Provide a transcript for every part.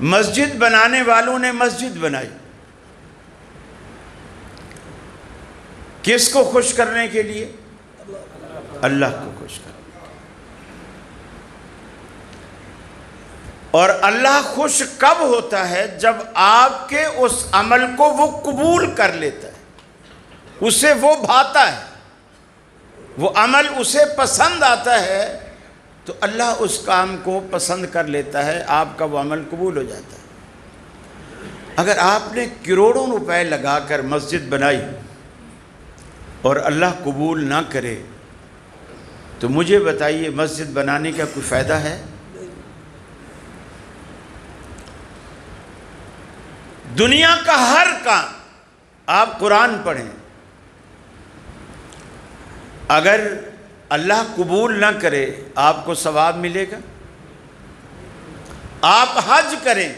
مسجد بنانے والوں نے مسجد بنائی کس کو خوش کرنے کے لیے؟ اللہ کو خوش کرنے۔ اور اللہ خوش کب ہوتا ہے؟ جب آپ کے اس عمل کو وہ قبول کر لیتا ہے، اسے وہ بھاتا ہے، وہ عمل اسے پسند آتا ہے، تو اللہ اس کام کو پسند کر لیتا ہے، آپ کا وہ عمل قبول ہو جاتا ہے۔ اگر آپ نے کروڑوں روپے لگا کر مسجد بنائی اور اللہ قبول نہ کرے تو مجھے بتائیے مسجد بنانے کا کوئی فائدہ ہے؟ دنیا کا ہر کام آپ قرآن پڑھیں، اگر اللہ قبول نہ کرے آپ کو ثواب ملے گا؟ آپ حج کریں،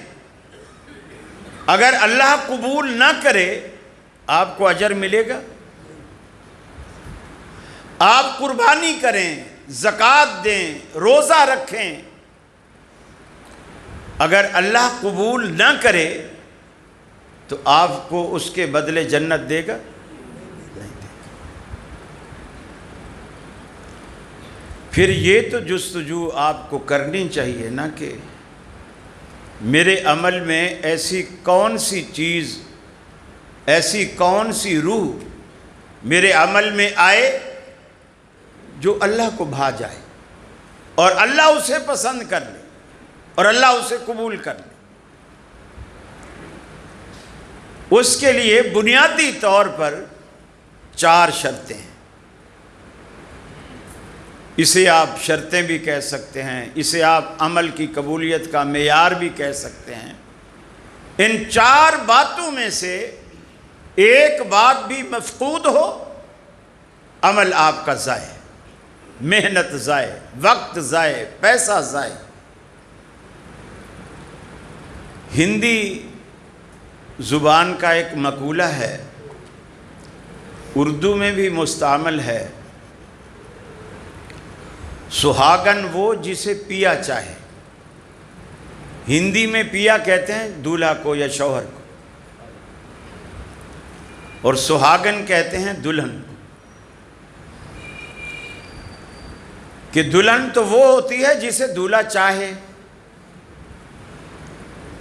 اگر اللہ قبول نہ کرے آپ کو اجر ملے گا؟ آپ قربانی کریں، زکوٰۃ دیں، روزہ رکھیں، اگر اللہ قبول نہ کرے تو آپ کو اس کے بدلے جنت دے گا؟ نہیں دے گا۔ پھر یہ تو جستجو آپ کو کرنی چاہیے نا کہ میرے عمل میں ایسی کون سی چیز، ایسی کون سی روح میرے عمل میں آئے جو اللہ کو بھا جائے اور اللہ اسے پسند کر لے اور اللہ اسے قبول کر لے۔ اس کے لیے بنیادی طور پر 4 شرطیں ہیں۔ اسے آپ شرطیں بھی کہہ سکتے ہیں، اسے آپ عمل کی قبولیت کا معیار بھی کہہ سکتے ہیں۔ ان 4 باتوں میں سے ایک بات بھی مفقود ہو، عمل آپ کا ضائع، محنت ضائع، وقت ضائع، پیسہ ضائع۔ ہندی زبان کا ایک مقولہ ہے، اردو میں بھی مستعمل ہے، سہاگن وہ جسے پیا چاہے۔ ہندی میں پیا کہتے ہیں دولہا کو یا شوہر کو، اور سہاگن کہتے ہیں دلہن کو۔ کہ دلہن تو وہ ہوتی ہے جسے دولہا چاہے،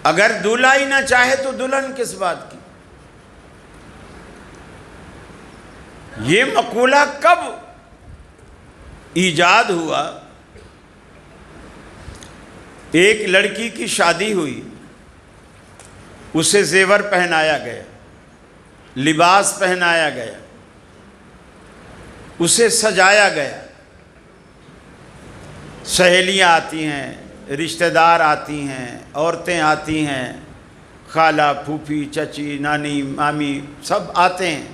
اگر دولہا ہی نہ چاہے تو دلہن کس بات کی؟ یہ مقولہ کب ایجاد ہوا؟ ایک لڑکی کی شادی ہوئی، اسے زیور پہنایا گیا، لباس پہنایا گیا، اسے سجایا گیا، سہیلیاں آتی ہیں، رشتہ دار آتی ہیں، عورتیں آتی ہیں، خالہ، پھوپھی، چچی، نانی، مامی سب آتے ہیں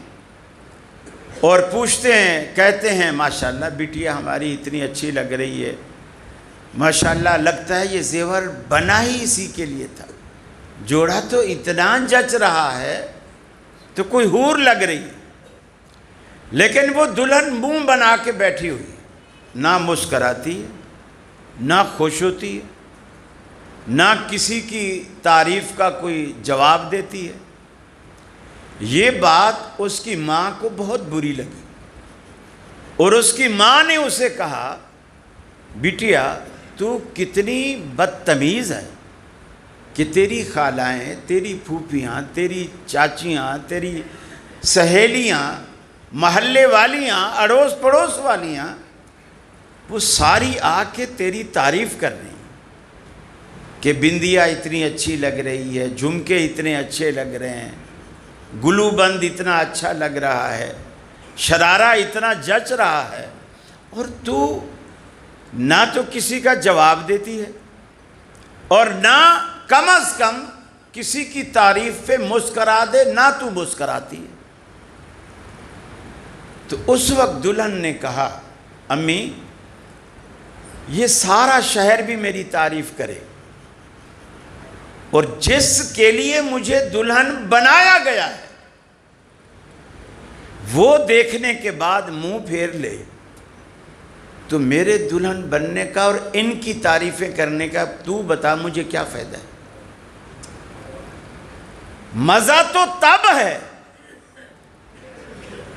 اور پوچھتے ہیں، کہتے ہیں ماشاءاللہ بیٹیا ہماری اتنی اچھی لگ رہی ہے، ماشاءاللہ لگتا ہے یہ زیور بنا ہی اسی کے لیے تھا، جوڑا تو اتنا جچ رہا ہے تو کوئی حور لگ رہی ہے۔ لیکن وہ دلہن منہ بنا کے بیٹھی ہوئی ہے، نہ مسکراتی ہے، نہ خوش ہوتی ہے، نہ کسی کی تعریف کا کوئی جواب دیتی ہے۔ یہ بات اس کی ماں کو بہت بری لگی اور اس کی ماں نے اسے کہا، بیٹیا تو کتنی بدتمیز ہے کہ تیری خالائیں، تیری پھوپھیاں، تیری چاچیاں، تیری سہیلیاں، محلے والیاں، اڑوس پڑوس والیاں، وہ ساری آ کے تیری تعریف کر رہی ہیں کہ بندیا اتنی اچھی لگ رہی ہے، جھمکے اتنے اچھے لگ رہے ہیں، گلو بند اتنا اچھا لگ رہا ہے، شرارہ اتنا جچ رہا ہے، اور تو نہ تو کسی کا جواب دیتی ہے اور نہ کم از کم کسی کی تعریف پہ مسکرا دے، نہ تو مسکراتی ہے۔ تو اس وقت دلہن نے کہا، امی یہ سارا شہر بھی میری تعریف کرے اور جس کے لیے مجھے دلہن بنایا گیا ہے وہ دیکھنے کے بعد منہ پھیر لے تو میرے دلہن بننے کا اور ان کی تعریفیں کرنے کا تو بتا مجھے کیا فائدہ ہے؟ مزہ تو تب ہے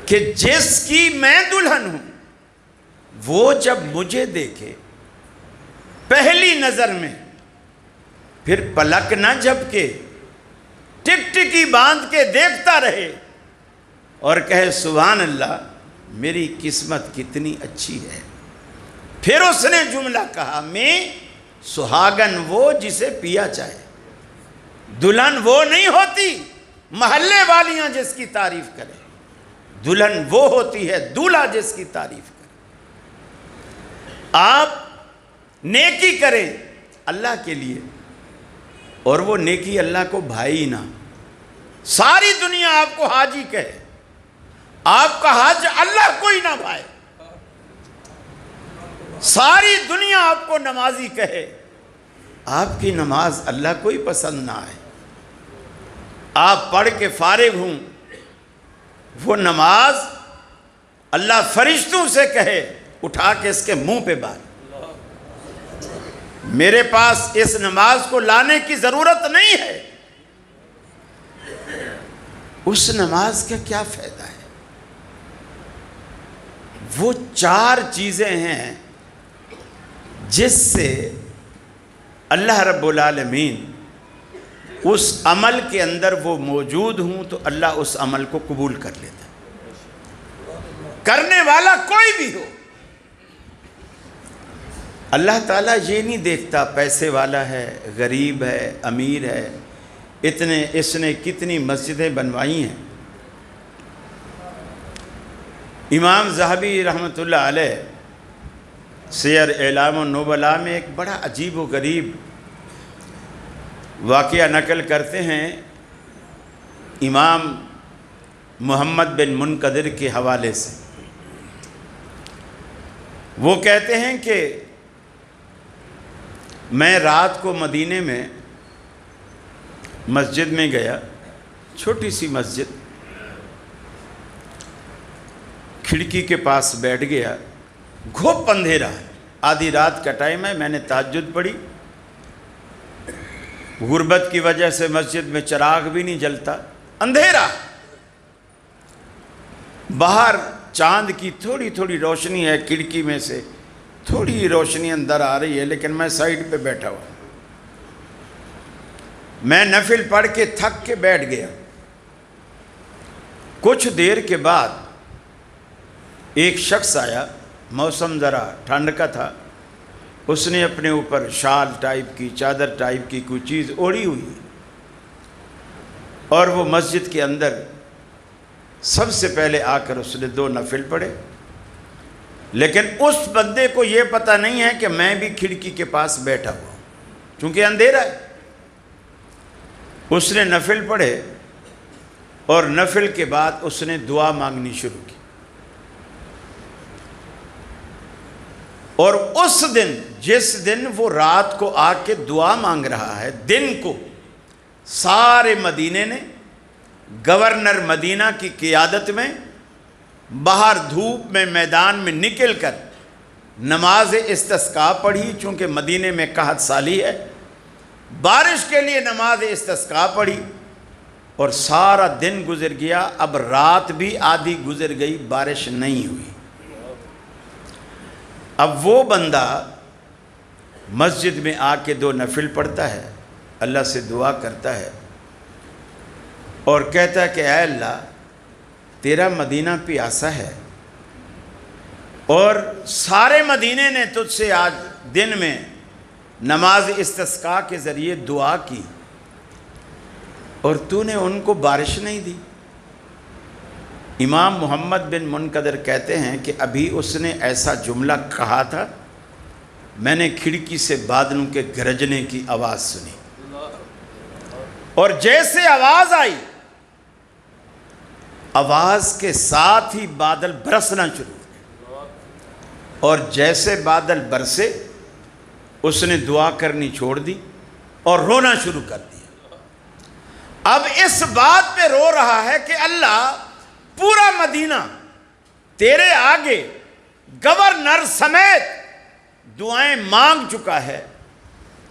کہ جس کی میں دلہن ہوں وہ جب مجھے دیکھے پہلی نظر میں، پھر پلک نہ جھپکے، ٹکٹکی باندھ کے دیکھتا رہے اور کہے سبحان اللہ میری قسمت کتنی اچھی ہے۔ پھر اس نے جملہ کہا میں سہاگن وہ جسے پیا چاہے، دلہن وہ نہیں ہوتی محلے والیاں جس کی تعریف کرے، دلہن وہ ہوتی ہے دولہا جس کی تعریف کرے۔ آپ نیکی کریں اللہ کے لیے اور وہ نیکی اللہ کو بھائی نہ، ساری دنیا آپ کو حاجی کہے، آپ کا حج اللہ کوئی نہ بھائے، ساری دنیا آپ کو نمازی کہے، آپ کی نماز اللہ کوئی پسند نہ آئے، آپ پڑھ کے فارغ ہوں، وہ نماز اللہ فرشتوں سے کہے اٹھا کے اس کے منہ پہ بار، میرے پاس اس نماز کو لانے کی ضرورت نہیں ہے، اس نماز کا کیا فائدہ ہے؟ وہ 4 چیزیں ہیں جس سے اللہ رب العالمین اس عمل کے اندر وہ موجود ہوں تو اللہ اس عمل کو قبول کر لیتا ہے، کرنے والا کوئی بھی ہو۔ اللہ تعالیٰ یہ نہیں دیکھتا پیسے والا ہے، غریب ہے، امیر ہے، اس نے کتنی مسجدیں بنوائی ہیں۔ امام ذہبی رحمۃ اللہ علیہ سیر اعلام النبلاء میں ایک بڑا عجیب و غریب واقعہ نقل کرتے ہیں امام محمد بن منقدر کے حوالے سے۔ وہ کہتے ہیں کہ میں رات کو مدینے میں مسجد میں گیا، چھوٹی سی مسجد، کھڑکی کے پاس بیٹھ گیا، گھوپ اندھیرا ہے، آدھی رات کا ٹائم ہے، میں نے تہجد پڑھی، غربت کی وجہ سے مسجد میں چراغ بھی نہیں جلتا، اندھیرا، باہر چاند کی تھوڑی تھوڑی روشنی ہے، کھڑکی میں سے تھوڑی روشنی اندر آ رہی ہے، لیکن میں سائیڈ پہ بیٹھا ہوا، میں نفل پڑھ کے تھک کے بیٹھ گیا۔ کچھ دیر کے بعد ایک شخص آیا، موسم ذرا ٹھنڈ کا تھا، اس نے اپنے اوپر شال ٹائپ کی، چادر ٹائپ کی کوئی چیز اوڑھی ہوئی، اور وہ مسجد کے اندر سب سے پہلے آ کر اس نے 2 نفل پڑھے، لیکن اس بندے کو یہ پتہ نہیں ہے کہ میں بھی کھڑکی کے پاس بیٹھا ہوا ہوں، چونکہ اندھیرا ہے۔ اس نے نفل پڑھے اور نفل کے بعد اس نے دعا مانگنی شروع کی، اور اس دن جس دن وہ رات کو آ کے دعا مانگ رہا ہے، دن کو سارے مدینے نے گورنر مدینہ کی قیادت میں باہر دھوپ میں میدان میں نکل کر نماز استسقاء پڑھی، چونکہ مدینے میں قحط سالی ہے، بارش کے لیے نماز استسقاء پڑھی، اور سارا دن گزر گیا، اب رات بھی آدھی گزر گئی، بارش نہیں ہوئی۔ اب وہ بندہ مسجد میں آ کے 2 نفل پڑھتا ہے، اللہ سے دعا کرتا ہے اور کہتا ہے کہ اے اللہ تیرا مدینہ پیاسا ہے، اور سارے مدینے نے تجھ سے آج دن میں نماز استسقاء کے ذریعے دعا کی، اور تو نے ان کو بارش نہیں دی۔ امام محمد بن منقدر کہتے ہیں کہ ابھی اس نے ایسا جملہ کہا تھا، میں نے کھڑکی سے بادلوں کے گرجنے کی آواز سنی، اور جیسے آواز آئی، آواز کے ساتھ ہی بادل برسنا شروع ہوئے، اور جیسے بادل برسے اس نے دعا کرنی چھوڑ دی اور رونا شروع کر دیا۔ اب اس بات پہ رو رہا ہے کہ اللہ پورا مدینہ تیرے آگے گورنر سمیت دعائیں مانگ چکا ہے،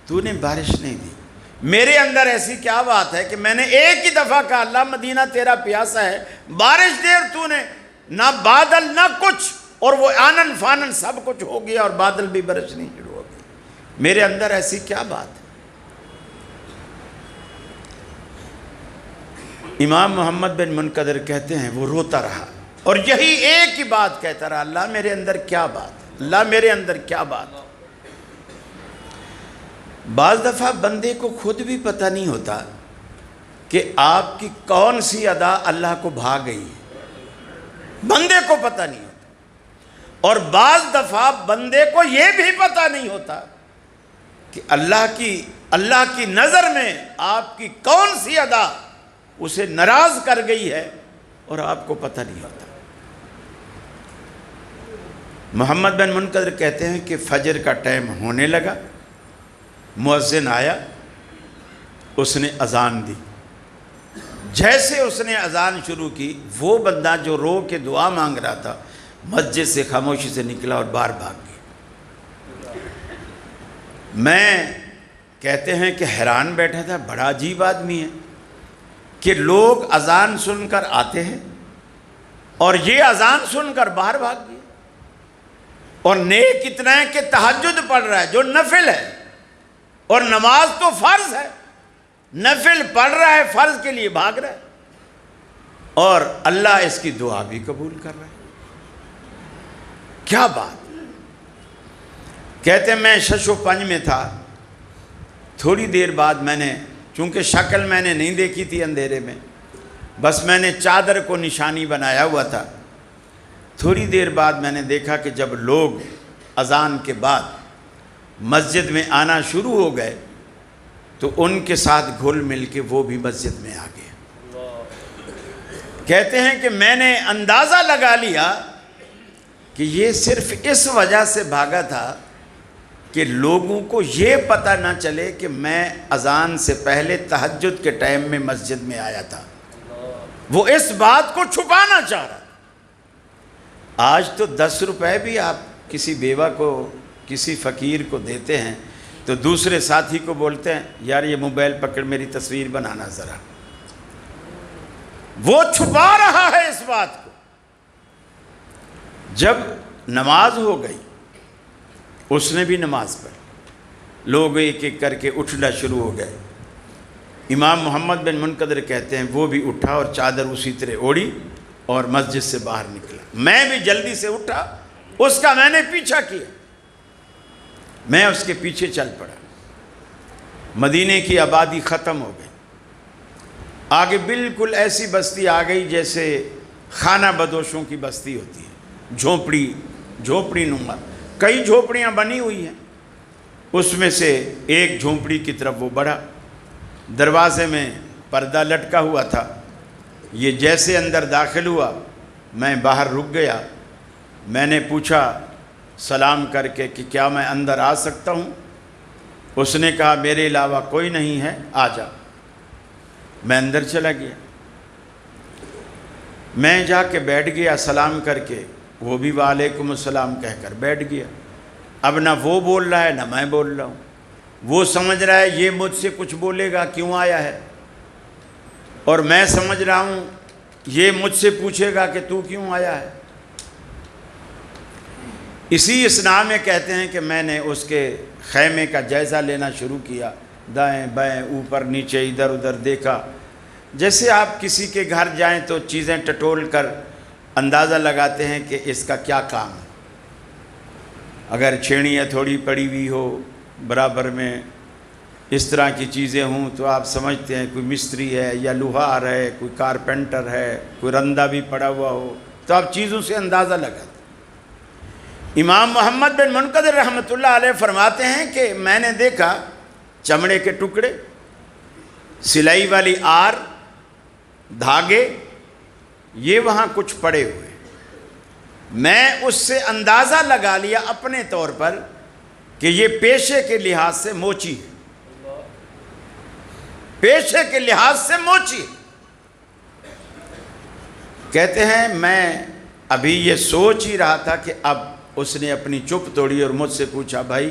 تو نے بارش نہیں دی، میرے اندر ایسی کیا بات ہے کہ میں نے ایک ہی دفعہ کہا اللہ مدینہ تیرا پیاسا ہے، بارش دے، اور تو نے نہ بادل نہ کچھ، اور وہ آنن فانن سب کچھ ہو گیا اور بادل بھی برسنے شروع ہو گئے. میرے اندر ایسی کیا بات ہے؟ امام محمد بن منقدر کہتے ہیں وہ روتا رہا اور یہی ایک ہی بات کہتا رہا، اللہ میرے اندر کیا بات ہے، اللہ میرے اندر کیا بات ہے. بعض دفعہ بندے کو خود بھی پتہ نہیں ہوتا کہ آپ کی کون سی ادا اللہ کو بھا گئی ہے، بندے کو پتہ نہیں ہوتا. اور بعض دفعہ بندے کو یہ بھی پتہ نہیں ہوتا کہ اللہ کی نظر میں آپ کی کون سی ادا اسے ناراض کر گئی ہے اور آپ کو پتہ نہیں ہوتا. محمد بن منقدر کہتے ہیں کہ فجر کا ٹائم ہونے لگا، مؤذن آیا، اس نے اذان دی. جیسے اس نے اذان شروع کی، وہ بندہ جو رو کے دعا مانگ رہا تھا مسجد سے خاموشی سے نکلا اور باہر بھاگ گیا. میں کہتے ہیں کہ حیران بیٹھا تھا، بڑا عجیب آدمی ہے کہ لوگ اذان سن کر آتے ہیں اور یہ اذان سن کر باہر بھاگ گیا. اور نیک اتنا ہے کہ تہجد پڑھ رہا ہے جو نفل ہے، اور نماز تو فرض ہے، نفل پڑھ رہا ہے، فرض کے لیے بھاگ رہا ہے، اور اللہ اس کی دعا بھی قبول کر رہا ہے. کیا بات. کہتے ہیں میں شش و پنج میں تھا، تھوڑی دیر بعد میں نے، چونکہ شکل میں نے نہیں دیکھی تھی اندھیرے میں، بس میں نے چادر کو نشانی بنایا ہوا تھا. تھوڑی دیر بعد میں نے دیکھا کہ جب لوگ اذان کے بعد مسجد میں آنا شروع ہو گئے تو ان کے ساتھ گھل مل کے وہ بھی مسجد میں آ گئے. کہتے ہیں کہ میں نے اندازہ لگا لیا کہ یہ صرف اس وجہ سے بھاگا تھا کہ لوگوں کو یہ پتہ نہ چلے کہ میں اذان سے پہلے تہجد کے ٹائم میں مسجد میں آیا تھا. وہ اس بات کو چھپانا چاہ رہا. آج تو 10 روپے بھی آپ کسی بیوہ کو، کسی فقیر کو دیتے ہیں تو دوسرے ساتھی کو بولتے ہیں یار یہ موبائل پکڑ میری تصویر بنانا ذرا. وہ چھپا رہا ہے اس بات کو. جب نماز ہو گئی اس نے بھی نماز پڑھی، لوگ ایک ایک کر کے اٹھنا شروع ہو گئے. امام محمد بن منقدر کہتے ہیں وہ بھی اٹھا اور چادر اسی طرح اوڑھی اور مسجد سے باہر نکلا. میں بھی جلدی سے اٹھا، اس کا میں نے پیچھا کیا، میں اس کے پیچھے چل پڑا. مدینے کی آبادی ختم ہو گئی، آگے بالکل ایسی بستی آ گئی جیسے خانہ بدوشوں کی بستی ہوتی ہے، جھونپڑی نما. کئی جھونپڑیاں بنی ہوئی ہیں، اس میں سے ایک جھونپڑی کی طرف وہ بڑھا. دروازے میں پردہ لٹکا ہوا تھا. یہ جیسے اندر داخل ہوا میں باہر رک گیا. میں نے پوچھا سلام کر کے کہ کیا میں اندر آ سکتا ہوں؟ اس نے کہا میرے علاوہ کوئی نہیں ہے، آ جا. میں اندر چلا گیا. میں جا کے بیٹھ گیا سلام کر کے، وہ بھی وعلیکم السلام کہہ کر بیٹھ گیا. اب نہ وہ بول رہا ہے نہ میں بول رہا ہوں. وہ سمجھ رہا ہے یہ مجھ سے کچھ بولے گا کیوں آیا ہے، اور میں سمجھ رہا ہوں یہ مجھ سے پوچھے گا کہ تو کیوں آیا ہے. اسی اسنا میں کہتے ہیں کہ میں نے اس کے خیمے کا جائزہ لینا شروع کیا، دائیں بائیں اوپر نیچے ادھر ادھر دیکھا. جیسے آپ کسی کے گھر جائیں تو چیزیں ٹٹول کر اندازہ لگاتے ہیں کہ اس کا کیا کام ہے. اگر چھیڑیاں تھوڑی پڑی ہوئی ہو، برابر میں اس طرح کی چیزیں ہوں تو آپ سمجھتے ہیں کوئی مستری ہے یا لوہار ہے، کوئی کارپینٹر ہے، کوئی رندہ بھی پڑا ہوا ہو، تو آپ چیزوں سے اندازہ لگاتے. امام محمد بن منقدر رحمۃ اللہ علیہ فرماتے ہیں کہ میں نے دیکھا چمڑے کے ٹکڑے، سلائی والی آر، دھاگے، یہ وہاں کچھ پڑے ہوئے. میں اس سے اندازہ لگا لیا اپنے طور پر کہ یہ پیشے کے لحاظ سے موچی ہے، پیشے کے لحاظ سے موچی. کہتے ہیں میں ابھی یہ سوچ ہی رہا تھا کہ اب اس نے اپنی چپ توڑی اور مجھ سے پوچھا بھائی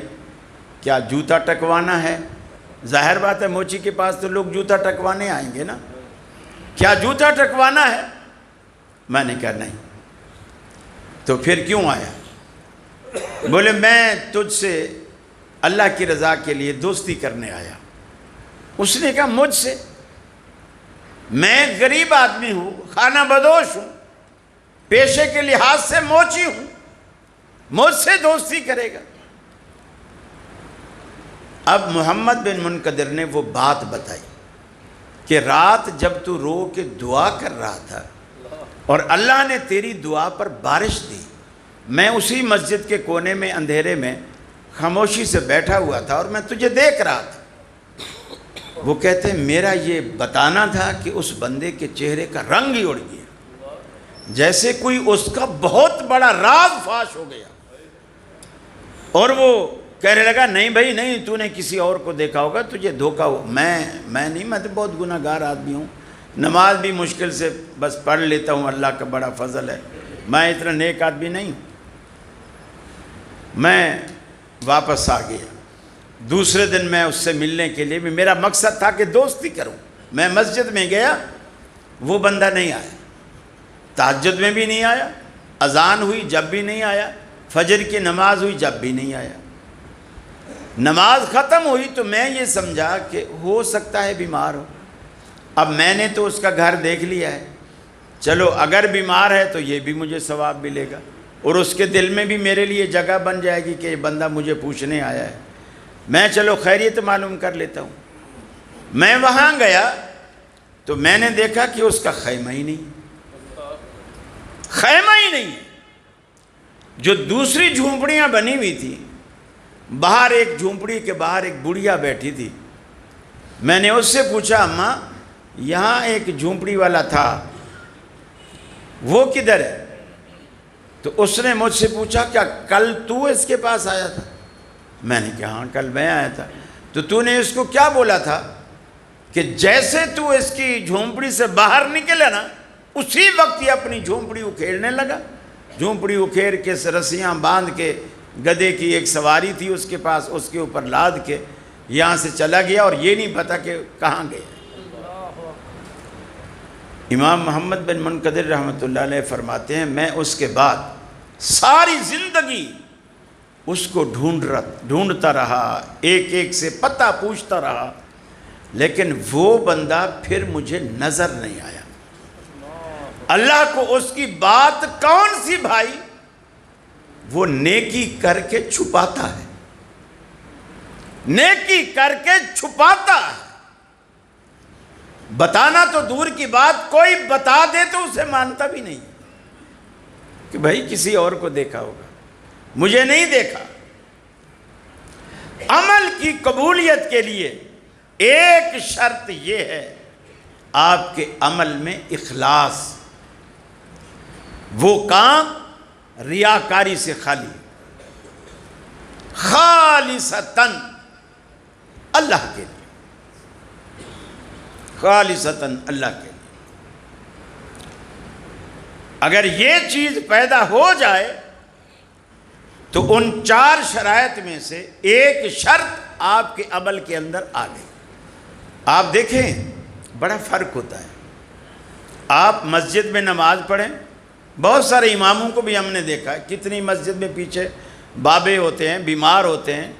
کیا جوتا ٹکوانا ہے؟ ظاہر بات ہے موچی کے پاس تو لوگ جوتا ٹکوانے آئیں گے نا، کیا جوتا ٹکوانا ہے؟ میں نے کہا نہیں۔ تو پھر کیوں آیا؟ بولے میں تجھ سے اللہ کی رضا کے لیے دوستی کرنے آیا۔ اس نے کہا مجھ سے؟ میں غریب آدمی ہوں، خانہ بدوش ہوں، پیشے کے لحاظ سے موچی ہوں، مجھ سے دوستی کرے گا؟ اب محمد بن منقدر نے وہ بات بتائی کہ رات جب تو رو کے دعا کر رہا تھا اور اللہ نے تیری دعا پر بارش دی، میں اسی مسجد کے کونے میں اندھیرے میں خاموشی سے بیٹھا ہوا تھا اور میں تجھے دیکھ رہا تھا۔ وہ کہتے ہیں میرا یہ بتانا تھا کہ اس بندے کے چہرے کا رنگ ہی اڑ گیا، جیسے کوئی اس کا بہت بڑا راز فاش ہو گیا، اور وہ کہنے لگا نہیں بھائی نہیں، تو نے کسی اور کو دیکھا ہوگا، تجھے دھوکہ ہو۔ میں نہیں، میں تو بہت گناہ گار آدمی ہوں، نماز بھی مشکل سے بس پڑھ لیتا ہوں، اللہ کا بڑا فضل ہے، میں اتنا نیک آدمی نہیں ہوں۔ میں واپس آ گیا۔ دوسرے دن میں اس سے ملنے کے لیے بھی، میرا مقصد تھا کہ دوستی کروں۔ میں مسجد میں گیا، وہ بندہ نہیں آیا، تہجد میں بھی نہیں آیا، اذان ہوئی جب بھی نہیں آیا، فجر کی نماز ہوئی جب بھی نہیں آیا۔ نماز ختم ہوئی تو میں یہ سمجھا کہ ہو سکتا ہے بیمار ہو۔ اب میں نے تو اس کا گھر دیکھ لیا ہے، چلو اگر بیمار ہے تو یہ بھی مجھے ثواب ملے گا، اور اس کے دل میں بھی میرے لیے جگہ بن جائے گی کہ یہ بندہ مجھے پوچھنے آیا ہے، میں چلو خیریت معلوم کر لیتا ہوں۔ میں وہاں گیا تو میں نے دیکھا کہ اس کا خیمہ ہی نہیں، خیمہ ہی نہیں ہے۔ جو دوسری جھونپڑیاں بنی ہوئی تھی، باہر ایک جھونپڑی کے باہر ایک بڑھیا بیٹھی تھی۔ میں نے اس سے پوچھا اماں یہاں ایک جھونپڑی والا تھا، وہ کدھر ہے؟ تو اس نے مجھ سے پوچھا کیا کل تو اس کے پاس آیا تھا؟ میں نے کہا ہاں کل میں آیا تھا۔ تو نے اس کو کیا بولا تھا کہ جیسے تو اس کی جھونپڑی سے باہر نکلا نا، اسی وقت یہ اپنی جھونپڑی اکھیڑنے لگا۔ جھونپڑی اکھیڑ کے رسیاں باندھ کے، گدھے کی ایک سواری تھی اس کے پاس، اس کے اوپر لاد کے یہاں سے چلا گیا، اور یہ نہیں پتا کہ کہاں گیا۔ امام محمد بن منقدر رحمۃ اللہ علیہ فرماتے ہیں میں اس کے بعد ساری زندگی اس کو ڈھونڈتا رہا، ایک ایک سے پتہ پوچھتا رہا، لیکن وہ بندہ پھر مجھے نظر نہیں آیا۔ اللہ کو اس کی بات کون سی بھائی؟ وہ نیکی کر کے چھپاتا ہے، نیکی کر کے چھپاتا ہے۔ بتانا تو دور کی بات، کوئی بتا دے تو اسے مانتا بھی نہیں کہ بھائی کسی اور کو دیکھا ہوگا، مجھے نہیں دیکھا۔ عمل کی قبولیت کے لیے ایک شرط یہ ہے آپ کے عمل میں اخلاص، وہ کام ریاکاری سے خالی، خالصتاً اللہ کے لیے، خالصتاً اللہ کے لیے۔ اگر یہ چیز پیدا ہو جائے تو ان 4 شرائط میں سے ایک شرط آپ کے عمل کے اندر آ گئی۔ آپ دیکھیں بڑا فرق ہوتا ہے، آپ مسجد میں نماز پڑھیں، بہت سارے اماموں کو بھی ہم نے دیکھا ہے، کتنی مسجد میں پیچھے بابے ہوتے ہیں، بیمار ہوتے ہیں،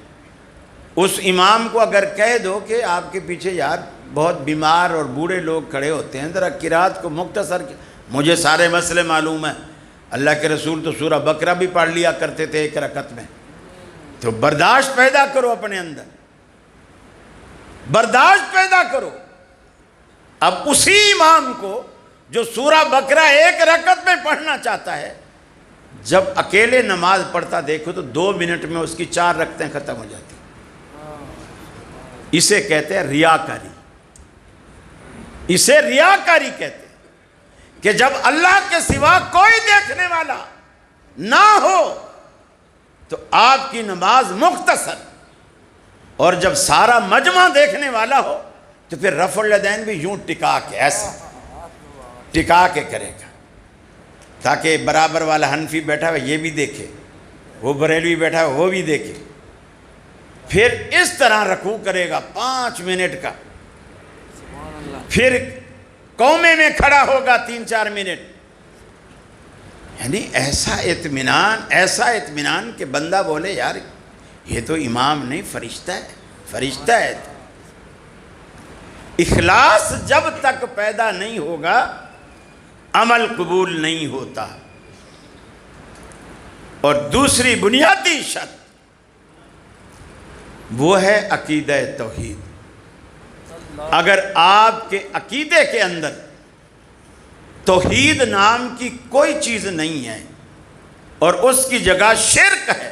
اس امام کو اگر کہہ دو کہ آپ کے پیچھے یار بہت بیمار اور بوڑھے لوگ کھڑے ہوتے ہیں، ذرا قرات کو مختصر، مجھے سارے مسئلے معلوم ہیں، اللہ کے رسول تو سورہ بقرہ بھی پڑھ لیا کرتے تھے ایک رکعت میں، تو برداشت پیدا کرو اپنے اندر، برداشت پیدا کرو۔ اب اسی امام کو جو سورہ بقرہ ایک رکعت میں پڑھنا چاہتا ہے، جب اکیلے نماز پڑھتا دیکھو تو 2 منٹ میں اس کی 4 رکعتیں ختم ہو جاتی۔ اسے کہتے ہیں ریاکاری، اسے ریاکاری کہتے ہیں کہ جب اللہ کے سوا کوئی دیکھنے والا نہ ہو تو آپ کی نماز مختصر، اور جب سارا مجمع دیکھنے والا ہو تو پھر رفع الیدین بھی یوں ٹکا کے، ایسے ٹکا کے کرے گا، تاکہ برابر والا حنفی بیٹھا ہوا یہ بھی دیکھے، وہ بریلوی بیٹھا ہوا وہ بھی دیکھے۔ پھر اس طرح رکوع کرے گا 5 منٹ کا، پھر قومے میں کھڑا ہوگا 3-4 منٹ. یعنی ایسا اطمینان کہ بندہ بولے یار یہ تو امام نہیں فرشتہ ہے. اخلاص جب تک پیدا نہیں ہوگا عمل قبول نہیں ہوتا. اور دوسری بنیادی شرط وہ ہے عقیدہ توحید. اگر آپ کے عقیدے کے اندر توحید نام کی کوئی چیز نہیں ہے اور اس کی جگہ شرک ہے،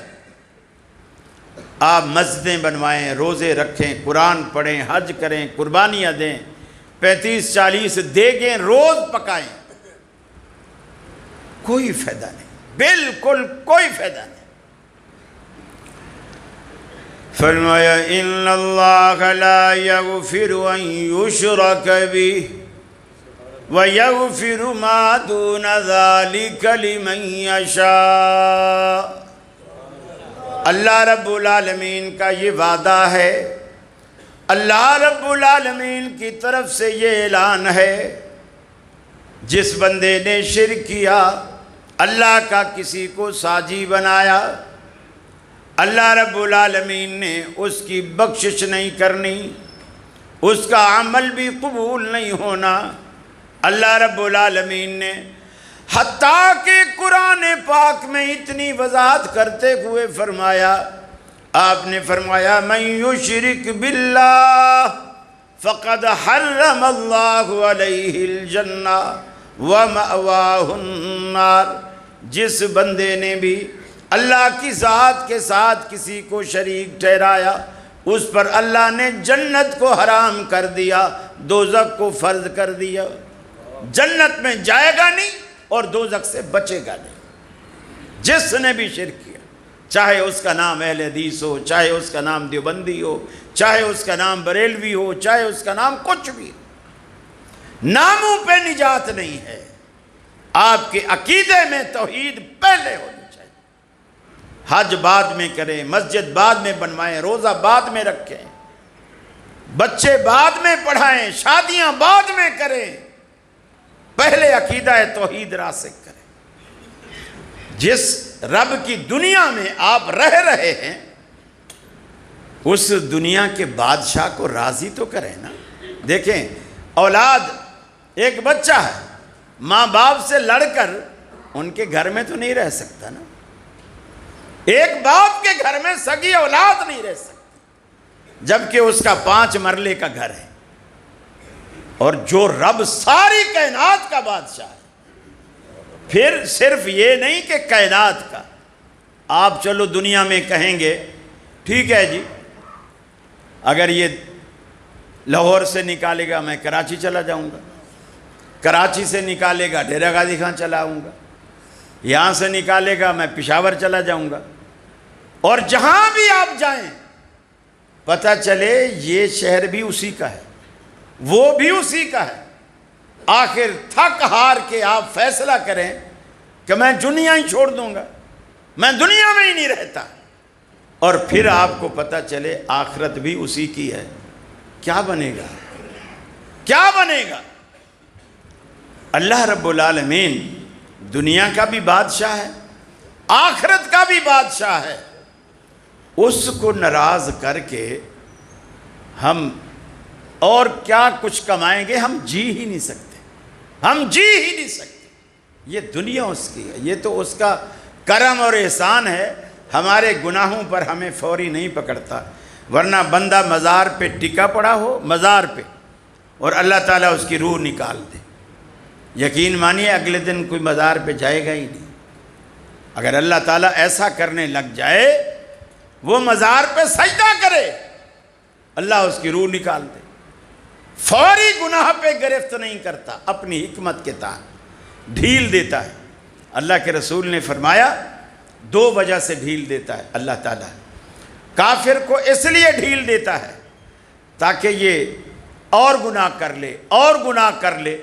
آپ مسجدیں بنوائیں، روزے رکھیں، قرآن پڑھیں، حج کریں، قربانیاں دیں، 35-40 دیگیں روز پکائیں، کوئی فائدہ نہیں، بالکل کوئی فائدہ نہیں. فرمایا ان اللہ لا یغفر ان یشرک بہ ویغفر ما دون ذلک لمن یشاء. اللہ رب العالمین کا یہ وعدہ ہے، اللہ رب العالمین کی طرف سے یہ اعلان ہے، جس بندے نے شرک کیا، اللہ کا کسی کو ساجی بنایا، اللہ رب العالمین نے اس کی بخشش نہیں کرنی، اس کا عمل بھی قبول نہیں ہونا. اللہ رب العالمین نے حتیٰ کہ قرآن پاک میں اتنی وضاحت کرتے ہوئے فرمایا، آپ نے فرمایا من یشرک باللہ فقد حرم اللہ علیہ الجنہ ومأواہ النار. جس بندے نے بھی اللہ کی ذات کے ساتھ کسی کو شریک ٹھہرایا، اس پر اللہ نے جنت کو حرام کر دیا، دوزخ کو فرض کر دیا. جنت میں جائے گا نہیں اور دوزخ سے بچے گا نہیں. جس نے بھی شرک کیا، چاہے اس کا نام اہل حدیث ہو، چاہے اس کا نام دیوبندی ہو، چاہے اس کا نام بریلوی ہو، چاہے اس کا نام کچھ بھی ہو، ناموں پہ نجات نہیں ہے. آپ کے عقیدے میں توحید پہلے ہونی چاہیے. حج بعد میں کریں، مسجد بعد میں بنوائیں، روزہ بعد میں رکھیں، بچے بعد میں پڑھائیں، شادیاں بعد میں کریں، پہلے عقیدہ توحید راسخ کریں. جس رب کی دنیا میں آپ رہ رہے ہیں اس دنیا کے بادشاہ کو راضی تو کریں نا. دیکھیں اولاد، ایک بچہ ہے، ماں باپ سے لڑ کر ان کے گھر میں تو نہیں رہ سکتا نا. ایک باپ کے گھر میں سگی اولاد نہیں رہ سکتی، جبکہ اس کا 5 مرلے کا گھر ہے. اور جو رب ساری کائنات کا بادشاہ ہے، پھر صرف یہ نہیں کہ کائنات کا. آپ چلو دنیا میں کہیں گے ٹھیک ہے جی، اگر یہ لاہور سے نکالے گا میں کراچی چلا جاؤں گا، کراچی سے نکالے گا ڈیرہ غازی خان چلا آؤں گا، یہاں سے نکالے گا میں پشاور چلا جاؤں گا. اور جہاں بھی آپ جائیں پتہ چلے یہ شہر بھی اسی کا ہے، وہ بھی اسی کا ہے. آخر تھک ہار کے آپ فیصلہ کریں کہ میں دنیا ہی چھوڑ دوں گا، میں دنیا میں ہی نہیں رہتا، اور پھر آپ کو پتہ چلے آخرت بھی اسی کی ہے. کیا بنے گا؟ کیا بنے گا؟ اللہ رب العالمین دنیا کا بھی بادشاہ ہے، آخرت کا بھی بادشاہ ہے. اس کو ناراض کر کے ہم اور کیا کچھ کمائیں گے؟ ہم جی ہی نہیں سکتے، ہم جی ہی نہیں سکتے. یہ دنیا اس کی ہے، یہ تو اس کا کرم اور احسان ہے. ہمارے گناہوں پر ہمیں فوری نہیں پکڑتا، ورنہ بندہ مزار پہ ٹکا پڑا ہو، مزار پہ، اور اللہ تعالیٰ اس کی روح نکال دے، یقین مانیے اگلے دن کوئی مزار پہ جائے گا ہی نہیں. اگر اللہ تعالیٰ ایسا کرنے لگ جائے، وہ مزار پہ سجدہ کرے، اللہ اس کی روح نکال دے. فوری گناہ پہ گرفت نہیں کرتا، اپنی حکمت کے تحت ڈھیل دیتا ہے. اللہ کے رسول نے فرمایا 2 وجہ سے ڈھیل دیتا ہے اللہ تعالیٰ. کافر کو اس لیے ڈھیل دیتا ہے تاکہ یہ اور گناہ کر لے، اور گناہ کر لے.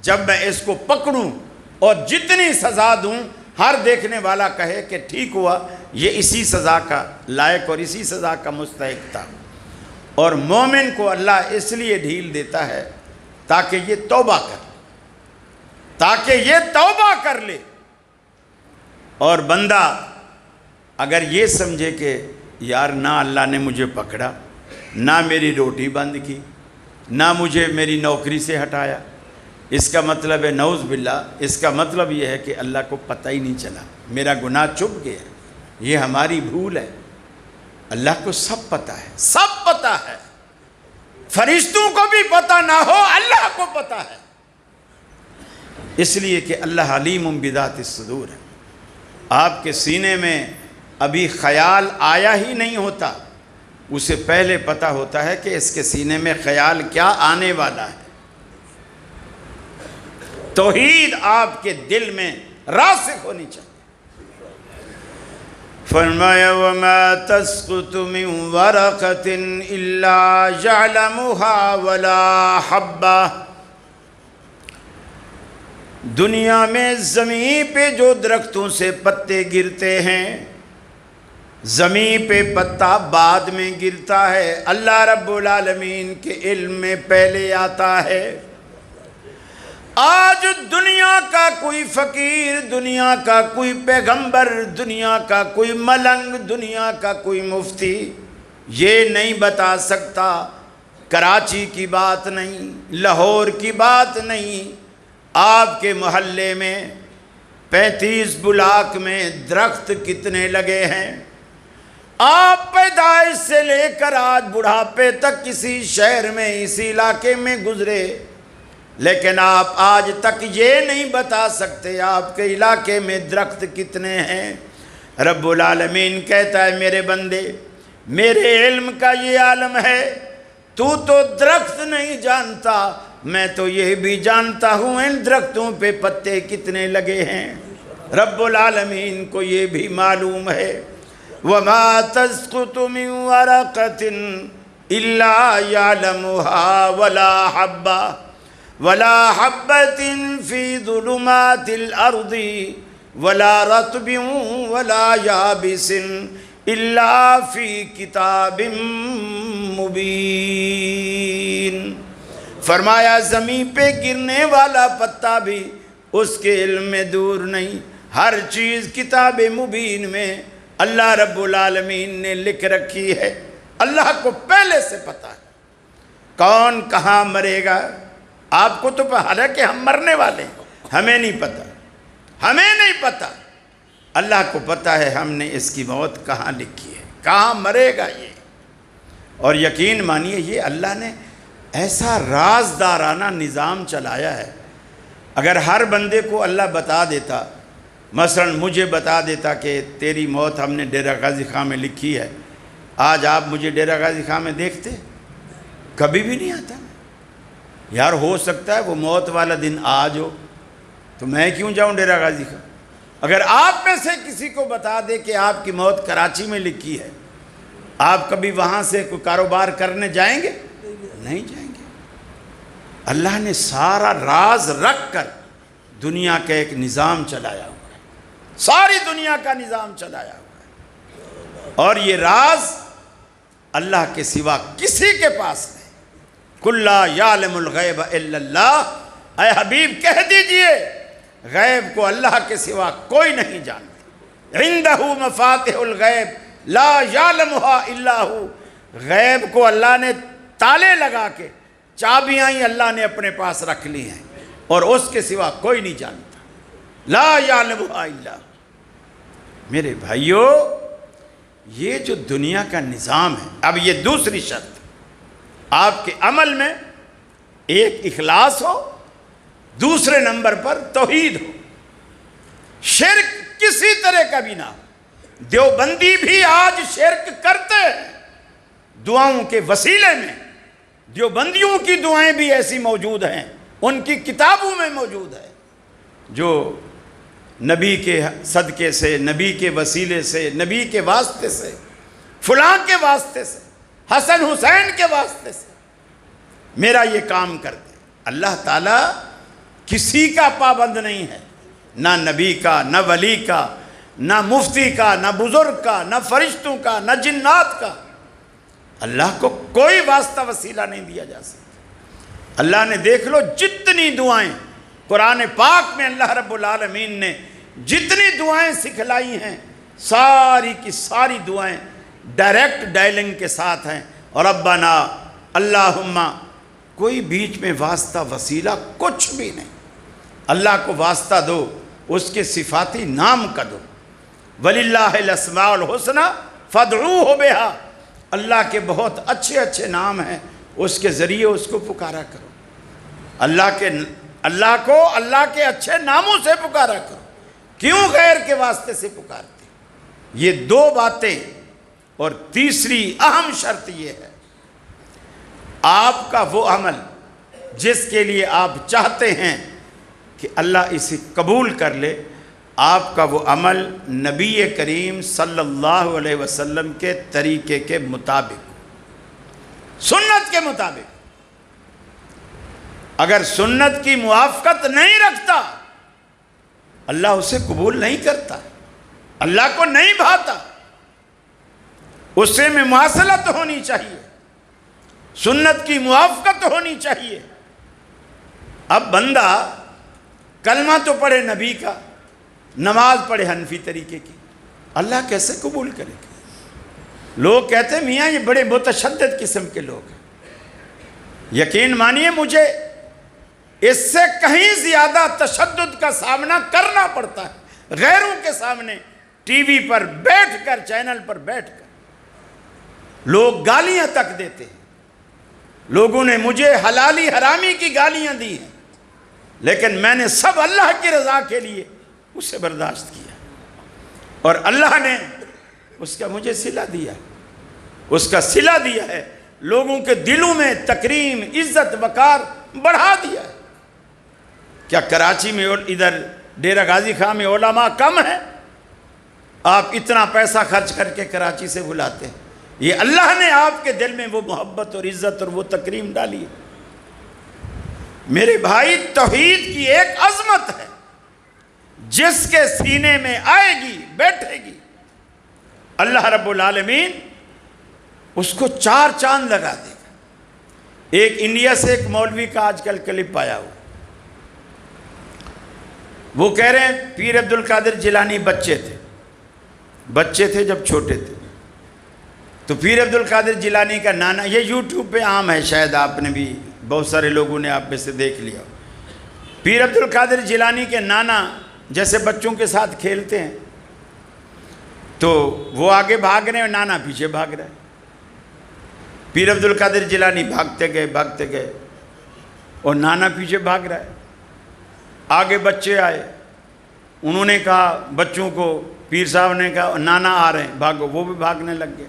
جب میں اس کو پکڑوں اور جتنی سزا دوں ہر دیکھنے والا کہے کہ ٹھیک ہوا، یہ اسی سزا کا لائق اور اسی سزا کا مستحق تھا۔ اور مومن کو اللہ اس لیے ڈھیل دیتا ہے تاکہ یہ توبہ کر لے، اور بندہ اگر یہ سمجھے کہ یار نہ اللہ نے مجھے پکڑا، نہ میری روٹی بند کی، نہ مجھے میری نوکری سے ہٹایا، اس کا مطلب ہے نعوذ باللہ، اس کا مطلب یہ ہے کہ اللہ کو پتہ ہی نہیں چلا، میرا گناہ چھپ گیا۔ یہ ہماری بھول ہے۔ اللہ کو سب پتہ ہے، سب پتہ ہے، فرشتوں کو بھی پتہ نہ ہو، اللہ کو پتہ ہے، اس لیے کہ اللہ علیم بذات الصدور ہے۔ آپ کے سینے میں ابھی خیال آیا ہی نہیں ہوتا، اسے پہلے پتہ ہوتا ہے کہ اس کے سینے میں خیال کیا آنے والا ہے۔ توحید آپ کے دل میں راسخ ہونی چاہیے۔ فرمایا وَمَا تَسْقُطُ مِن وَرَقَةٍ إِلَّا يَعْلَمُهَا وَلَا حَبَّةٍ۔ دنیا میں زمین پہ جو درختوں سے پتے گرتے ہیں، زمین پہ پتا بعد میں گرتا ہے، اللہ رب العالمین کے علم میں پہلے آتا ہے۔ آج دنیا کا کوئی فقیر، دنیا کا کوئی پیغمبر، دنیا کا کوئی ملنگ، دنیا کا کوئی مفتی یہ نہیں بتا سکتا، کراچی کی بات نہیں، لاہور کی بات نہیں، آپ کے محلے میں 35 بلاک میں درخت کتنے لگے ہیں؟ آپ پیدائش سے لے کر آج بڑھاپے تک کسی شہر میں، اسی علاقے میں گزرے، لیکن آپ آج تک یہ نہیں بتا سکتے آپ کے علاقے میں درخت کتنے ہیں۔ رب العالمین کہتا ہے میرے بندے، میرے علم کا یہ عالم ہے، تو درخت نہیں جانتا، میں تو یہ بھی جانتا ہوں ان درختوں پہ پتے کتنے لگے ہیں۔ رب العالمین کو یہ بھی معلوم ہے۔ وَمَا تَسْقُطُ مِن وَرَقَةٍ إِلَّا يَعْلَمُهَا وَلَا حَبَّةٍ وَلَا حَبَّةٍ فِي ظُلُمَاتِ الْأَرْضِ وَلَا رَطْبٍ وَلَا يَابِسٍ إِلَّا فِي كِتَابٍ مُبِينٍ۔ فرمایا زمین پہ گرنے والا پتا بھی اس کے علم میں دور نہیں، ہر چیز کتاب مبین میں اللہ رب العالمین نے لکھ رکھی ہے۔ اللہ کو پہلے سے پتا ہے کون کہاں مرے گا۔ آپ کو تو حالانکہ ہم مرنے والے ہیں، ہمیں نہیں پتا، اللہ کو پتا ہے ہم نے اس کی موت کہاں لکھی ہے، کہاں مرے گا یہ۔ اور یقین مانیے یہ اللہ نے ایسا رازدارانہ نظام چلایا ہے۔ اگر ہر بندے کو اللہ بتا دیتا، مثلا مجھے بتا دیتا کہ تیری موت ہم نے ڈیرہ غازی خان میں لکھی ہے، آج آپ مجھے ڈیرہ غازی خان میں دیکھتے؟ کبھی بھی نہیں آتا۔ یار ہو سکتا ہے وہ موت والا دن آج ہو، تو میں کیوں جاؤں ڈیرہ غازی خان؟ اگر آپ میں سے کسی کو بتا دے کہ آپ کی موت کراچی میں لکھی ہے، آپ کبھی وہاں سے کوئی کاروبار کرنے جائیں گے؟ نہیں جائیں گے۔ اللہ نے سارا راز رکھ کر دنیا کا ایک نظام چلایا ہوا ہے، ساری دنیا کا نظام چلایا ہوا ہے، اور یہ راز اللہ کے سوا کسی کے پاس نہیں۔ قُلْ لَا يَعْلَمُ الْغَيْبَ إِلَّا اللَّهُ، اے حبیب کہہ دیجئے غیب کو اللہ کے سوا کوئی نہیں جانتا۔ عِندَهُ مَفَاتِحُ الْغَيْبِ لَا يَعْلَمُهَا إِلَّا هُوَ، غیب کو اللہ نے تالے لگا کے چابیاں ہی اللہ نے اپنے پاس رکھ لی ہیں، اور اس کے سوا کوئی نہیں جانتا۔ لا یعلمها الا هو۔ میرے بھائیو، یہ جو دنیا کا نظام ہے، اب یہ دوسری شرط، آپ کے عمل میں ایک اخلاص ہو، دوسرے نمبر پر توحید ہو، شرک کسی طرح کا بھی نہ ہو۔ دیوبندی بھی آج شرک کرتے ہیں دعاؤں کے وسیلے میں، دیوبندیوں کی دعائیں بھی ایسی موجود ہیں، ان کی کتابوں میں موجود ہے، جو نبی کے صدقے سے، نبی کے وسیلے سے، نبی کے واسطے سے، فلاں کے واسطے سے، حسن حسین کے واسطے سے میرا یہ کام کر دے۔ اللہ تعالیٰ کسی کا پابند نہیں ہے، نہ نبی کا، نہ ولی کا، نہ مفتی کا، نہ بزرگ کا، نہ فرشتوں کا، نہ جنات کا۔ اللہ کو کوئی واسطہ وسیلہ نہیں دیا جا سکتا۔ اللہ نے دیکھ لو جتنی دعائیں قرآن پاک میں اللہ رب العالمین نے جتنی دعائیں سکھلائی ہیں، ساری کی ساری دعائیں ڈائریکٹ ڈائلنگ کے ساتھ ہیں، اور ربنا اللہم، کوئی بیچ میں واسطہ وسیلہ کچھ بھی نہیں۔ اللہ کو واسطہ دو، اس کے صفاتی نام کا دو۔ وَلِلَّهِ الْأَسْمَاءُ الْحُسْنَى فَادْعُوهُ بِهَا، اللہ کے بہت اچھے اچھے نام ہیں، اس کے ذریعے اس کو پکارا کرو۔ اللہ کو اللہ کے اچھے ناموں سے پکارا کرو، کیوں غیر کے واسطے سے پکارتے؟ یہ دو باتیں، اور تیسری اہم شرط یہ ہے، آپ کا وہ عمل جس کے لیے آپ چاہتے ہیں کہ اللہ اسے قبول کر لے، آپ کا وہ عمل نبی کریم صلی اللہ علیہ وسلم کے طریقے کے مطابق، سنت کے مطابق۔ اگر سنت کی موافقت نہیں رکھتا، اللہ اسے قبول نہیں کرتا، اللہ کو نہیں بھاتا۔ اس سے میں مواصلت ہونی چاہیے، سنت کی موافقت ہونی چاہیے۔ اب بندہ کلمہ تو پڑھے نبی کا، نماز پڑھے حنفی طریقے کی، اللہ کیسے قبول کرے گا؟ لوگ کہتے ہیں میاں یہ بڑے متشدد قسم کے لوگ ہیں۔ یقین مانیے مجھے اس سے کہیں زیادہ تشدد کا سامنا کرنا پڑتا ہے، غیروں کے سامنے، ٹی وی پر بیٹھ کر، چینل پر بیٹھ کر لوگ گالیاں تک دیتے ہیں۔ لوگوں نے مجھے حلالی حرامی کی گالیاں دی ہیں، لیکن میں نے سب اللہ کی رضا کے لیے اسے برداشت کیا، اور اللہ نے اس کا مجھے صلہ دیا، اس کا صلہ دیا ہے، لوگوں کے دلوں میں تکریم، عزت، وقار بڑھا دیا ہے۔ کیا کراچی میں ادھر ڈیرہ غازی خان میں علماء کم ہیں؟ آپ اتنا پیسہ خرچ کر کے کراچی سے بلاتے ہیں، یہ اللہ نے آپ کے دل میں وہ محبت اور عزت اور وہ تکریم ڈالی ہے۔ میرے بھائی، توحید کی ایک عظمت ہے، جس کے سینے میں آئے گی، بیٹھے گی، اللہ رب العالمین اس کو چار چاند لگا دے گا۔ ایک انڈیا سے ایک مولوی کا آج کل کلپ آیا ہوا، وہ کہہ رہے ہیں پیر عبد القادر جیلانی بچے تھے جب چھوٹے تھے، تو پیر عبد القادر جیلانی کا نانا، یہ یوٹیوب پہ عام ہے، شاید آپ نے بھی، بہت سارے لوگوں نے آپ میں سے دیکھ لیا۔ پیر عبد القادر جیلانی کے نانا جیسے بچوں کے ساتھ کھیلتے ہیں، تو وہ آگے بھاگ رہے ہیں اور نانا پیچھے بھاگ رہے ہیں۔ پیر عبد القادر جیلانی بھاگتے گئے اور نانا پیچھے بھاگ رہا ہے۔ آگے بچے آئے، انہوں نے کہا بچوں کو، پیر صاحب نے کہا نانا آ رہے ہیں بھاگو، وہ بھی بھاگنے لگ گئے۔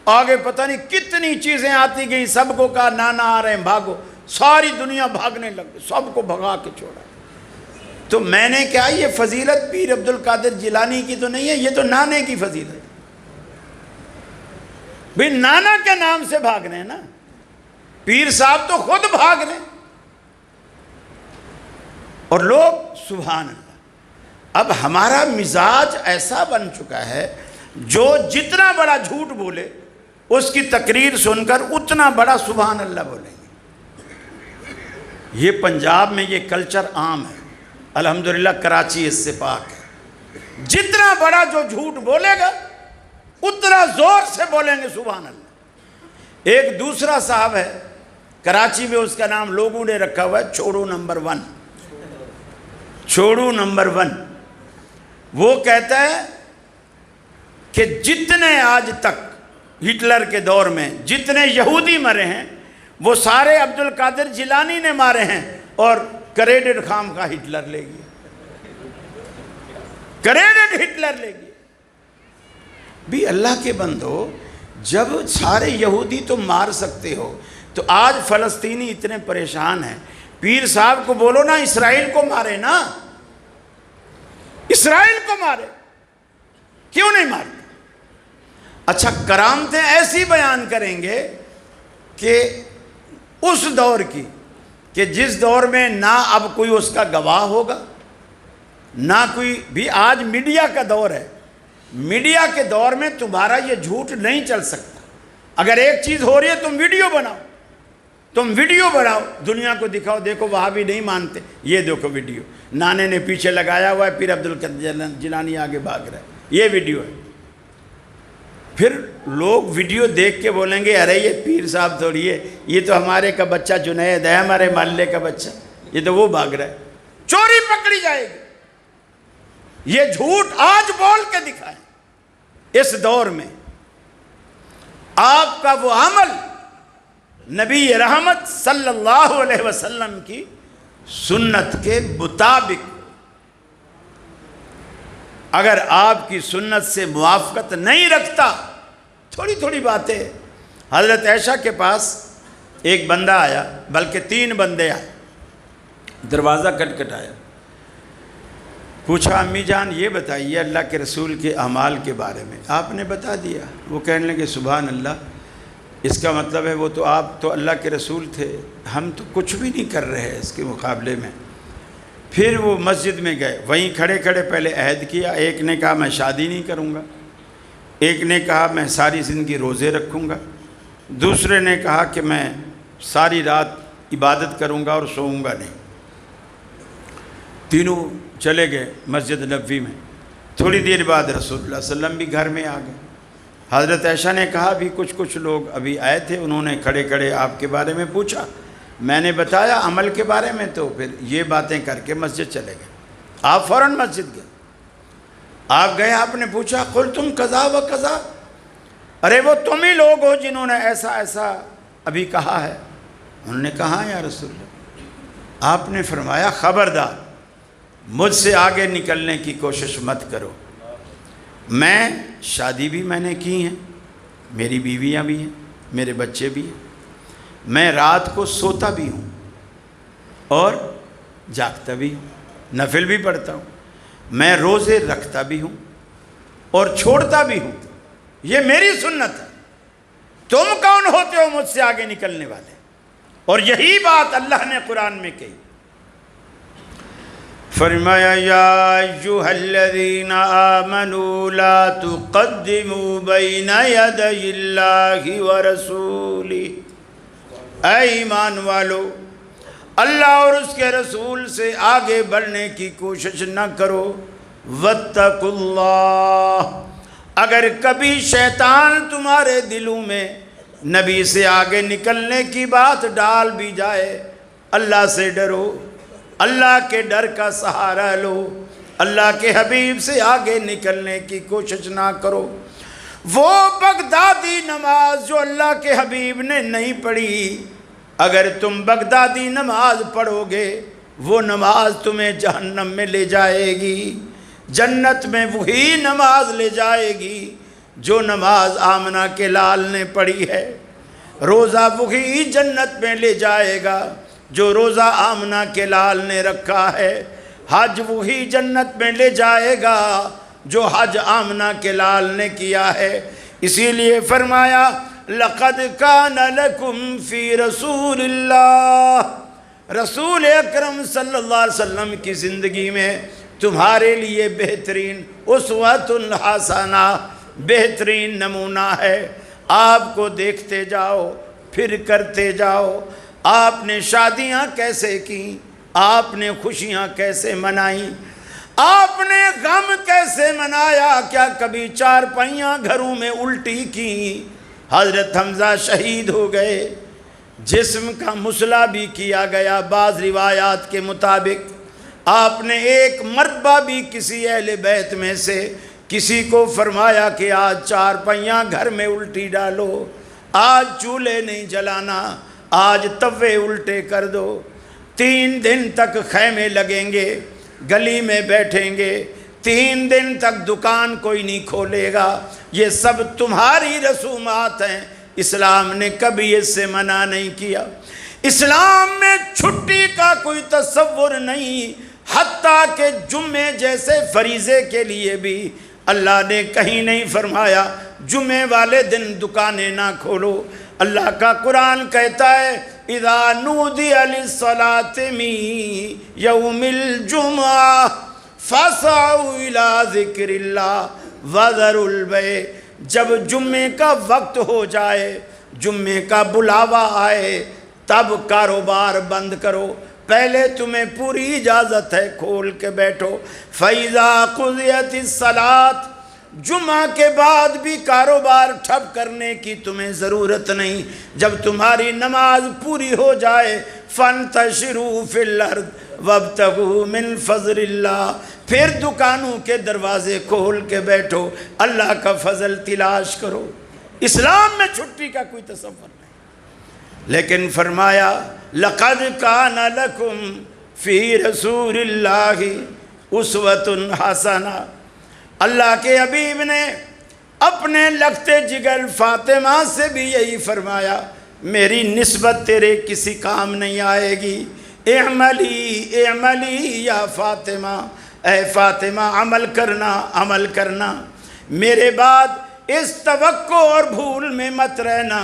آگے پتہ نہیں کتنی چیزیں آتی گئیں، سب کو کہا نانا آ رہے ہیں بھاگو، ساری دنیا بھاگنے لگ گئی، سب کو بھگا کے چھوڑا۔ تو میں نے کہا یہ فضیلت پیر عبد القادر جیلانی کی تو نہیں ہے، یہ تو نانے کی فضیلت ہے۔ بھئی نانا کے نام سے بھاگ رہے ہیں نا، پیر صاحب تو خود بھاگ رہے ہیں، اور لوگ سبحان اللہ۔ اب ہمارا مزاج ایسا بن چکا ہے، جو جتنا بڑا جھوٹ بولے اس کی تقریر سن کر اتنا بڑا سبحان اللہ بولیں گے۔ یہ پنجاب میں یہ کلچر عام ہے، الحمدللہ کراچی اس سے پاک ہے۔ جتنا بڑا جو جھوٹ بولے گا اتنا زور سے بولیں گے سبحان اللہ۔ ایک دوسرا صاحب ہے کراچی میں، اس کا نام لوگوں نے رکھا ہوا ہے چھوڑو نمبر 1، چھوڑو نمبر 1۔ وہ کہتا ہے کہ جتنے آج تک ہٹلر کے دور میں جتنے یہودی مرے ہیں وہ سارے عبد القادر جیلانی نے مارے ہیں، اور کریڈٹ خام کا ہٹلر لے گیا، کریڈٹ ہٹلر لے گیا۔ بھی اللہ کے بندو، جب سارے یہودی تم مار سکتے ہو تو آج فلسطینی اتنے پریشان ہیں، پیر صاحب کو بولو نا اسرائیل کو مارے نا، اسرائیل کو مارے، کیوں نہیں مارتے؟ اچھا کرامتیں ایسی بیان کریں گے کہ اس دور کی، کہ جس دور میں نہ اب کوئی اس کا گواہ ہوگا، نہ کوئی بھی. آج میڈیا کا دور ہے، میڈیا کے دور میں تمہارا یہ جھوٹ نہیں چل سکتا. اگر ایک چیز ہو رہی ہے تم ویڈیو بناؤ، تم ویڈیو بناؤ، دنیا کو دکھاؤ، دیکھو وہاں بھی نہیں مانتے، یہ دیکھو ویڈیو نانے نے پیچھے لگایا ہوا ہے، پھر عبدالقادر جیلانی آگے بھاگ رہا ہے، یہ ویڈیو ہے. پھر لوگ ویڈیو دیکھ کے بولیں گے ارے یہ پیر صاحب تھوڑی ہے، یہ تو ہمارے کا بچہ جنید ہے، ہمارے محلے کا بچہ، یہ تو وہ بھاگ رہا ہے. چوری پکڑی جائے گی. یہ جھوٹ آج بول کے دکھائیں. اس دور میں آپ کا وہ عمل نبی رحمت صلی اللہ علیہ وسلم کی سنت کے مطابق، اگر آپ کی سنت سے موافقت نہیں رکھتا، تھوڑی تھوڑی باتیں. حضرت عائشہ کے پاس ایک بندہ آیا، بلکہ 3 بندے آئے، دروازہ کٹکھٹایا، پوچھا امی جان یہ بتائیے اللہ کے رسول کے اعمال کے بارے میں. آپ نے بتا دیا. وہ کہنے لگے سبحان اللہ، اس کا مطلب ہے وہ تو آپ تو اللہ کے رسول تھے، ہم تو کچھ بھی نہیں کر رہے اس کے مقابلے میں. پھر وہ مسجد میں گئے، وہیں کھڑے کھڑے پہلے عہد کیا. ایک نے کہا میں شادی نہیں کروں گا، ایک نے کہا میں ساری زندگی روزے رکھوں گا، دوسرے نے کہا کہ میں ساری رات عبادت کروں گا اور سوؤں گا نہیں. تینوں چلے گئے مسجد نبوی میں. تھوڑی دیر بعد رسول اللہ صلی اللہ علیہ وسلم بھی گھر میں آ گئے. حضرت عائشہ نے کہا بھی کچھ لوگ ابھی آئے تھے، انہوں نے کھڑے کھڑے آپ کے بارے میں پوچھا، میں نے بتایا عمل کے بارے میں، تو پھر یہ باتیں کر کے مسجد چلے گئے. آپ فوراً مسجد گئے. آپ گئے، آپ نے پوچھا قلتم کذا و کذا، ارے وہ تم ہی لوگ ہو جنہوں نے ایسا ایسا ابھی کہا ہے. انہوں نے کہا یا رسول اللہ. آپ نے فرمایا خبردار مجھ سے آگے نکلنے کی کوشش مت کرو. میں شادی بھی میں نے کی ہیں، میری بیویاں بھی ہیں، میرے بچے بھی ہیں، میں رات کو سوتا بھی ہوں اور جاگتا بھی ہوں، نفل بھی پڑھتا ہوں، میں روزے رکھتا بھی ہوں اور چھوڑتا بھی ہوں. یہ میری سنت ہے. تم کون ہوتے ہو مجھ سے آگے نکلنے والے؟ اور یہی بات اللہ نے قرآن میں کہی. فرمایا یا ایھا الذین آمنوا لا تقدموا بین یدی اللہ ورسولہ. اے ایمان والو، اللہ اور اس کے رسول سے آگے بڑھنے کی کوشش نہ کرو. واتقوا اللہ، اگر کبھی شیطان تمہارے دلوں میں نبی سے آگے نکلنے کی بات ڈال بھی جائے، اللہ سے ڈرو، اللہ کے ڈر کا سہارا لو، اللہ کے حبیب سے آگے نکلنے کی کوشش نہ کرو. وہ بغدادی نماز جو اللہ کے حبیب نے نہیں پڑھی، اگر تم بغدادی نماز پڑھو گے وہ نماز تمہیں جہنم میں لے جائے گی. جنت میں وہی نماز لے جائے گی جو نماز آمنہ کے لال نے پڑھی ہے. روزہ وہی جنت میں لے جائے گا جو روزہ آمنہ کے لال نے رکھا ہے. حج وہی جنت میں لے جائے گا جو حج آمنہ کے لال نے کیا ہے. اسی لیے فرمایا لَقَدْ كَانَ لَكُمْ فِي رَسُولِ اللَّهِ، رسول اکرم صلی اللہ علیہ وسلم کی زندگی میں تمہارے لیے بہترین اسوۃ الحسنہ، بہترین نمونہ ہے. آپ کو دیکھتے جاؤ، پھر کرتے جاؤ. آپ نے شادیاں کیسے کی، آپ نے خوشیاں کیسے منائیں، آپ نے غم کیسے منایا. کیا کبھی 4 پہیاں گھروں میں الٹی کی؟ حضرت حمزہ شہید ہو گئے، جسم کا مسلح بھی کیا گیا. بعض روایات کے مطابق آپ نے ایک مرتبہ بھی کسی اہل بیت میں سے کسی کو فرمایا کہ آج 4 پہیاں گھر میں الٹی ڈالو، آج چولہے نہیں جلانا، آج توے الٹے کر دو. 3 دن تک خیمے لگیں گے، گلی میں بیٹھیں گے، 3 دن تک دکان کوئی نہیں کھولے گا. یہ سب تمہاری رسومات ہیں. اسلام نے کبھی اس سے منع نہیں کیا. اسلام میں چھٹی کا کوئی تصور نہیں، حتیٰ کہ جمعے جیسے فریضے کے لیے بھی اللہ نے کہیں نہیں فرمایا جمعے والے دن دکانیں نہ کھولو. اللہ کا قرآن کہتا ہے اِذَا نُودِيَ لِلصَّلَاةِ مِن يَوْمِ الْجُمْعَةِ فَاسْعَوْا إِلَىٰ ذِكْرِ اللَّهِ وَذَرُوا الْبَيْعَ، جب جمعے کا وقت ہو جائے، جمعے کا بلاوا آئے، تب کاروبار بند کرو، پہلے تمہیں پوری اجازت ہے، کھول کے بیٹھو۔ فَإِذَا قُضِيَتِ الصَّلَاةُ، جمعہ کے بعد بھی کاروبار ٹھپ کرنے کی تمہیں ضرورت نہیں، جب تمہاری نماز پوری ہو جائے، فَانْتَشِرُوا فِي الْأَرْضِ وَابْتَغُوا مِنْ فَضْلِ اللَّهِ، پھر دکانوں کے دروازے کھول کے بیٹھو، اللہ کا فضل تلاش کرو۔ اسلام میں چھٹی کا کوئی تصور نہیں، لیکن فرمایا لَقَدْ كَانَ لَكُمْ فِي رَسُولِ اللَّهِ أُسْوَةٌ حَسَنَةٌ، اللہ کے حبیب نے اپنے لگتے جگر فاطمہ سے بھی یہی فرمایا، میری نسبت تیرے کسی کام نہیں آئے گی، اعملی اعملی یا فاطمہ، اے فاطمہ عمل کرنا عمل کرنا، میرے بعد اس توقع اور بھول میں مت رہنا،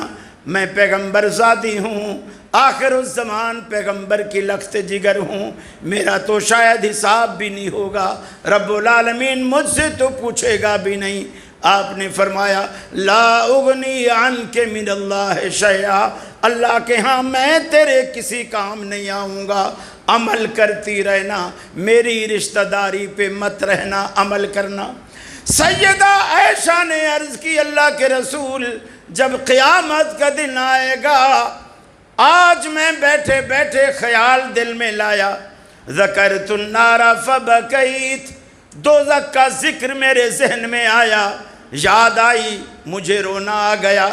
میں پیغمبر زادی ہوں، آخر الزمان پیغمبر کی لخت جگر ہوں، میرا تو شاید حساب بھی نہیں ہوگا، رب العالمین مجھ سے تو پوچھے گا بھی نہیں۔ آپ نے فرمایا لا اغنی عنک من اللہ شیئا، اللہ کے ہاں میں تیرے کسی کام نہیں آؤں گا، عمل کرتی رہنا، میری رشتہ داری پہ مت رہنا، عمل کرنا۔ سیدہ عائشہ نے عرض کی اللہ کے رسول جب قیامت کا دن آئے گا، آج میں بیٹھے بیٹھے خیال دل میں لایا، ذکرت النار فبکیت، دوزخ کا ذکر میرے ذہن میں آیا، یاد آئی، مجھے رونا آ گیا۔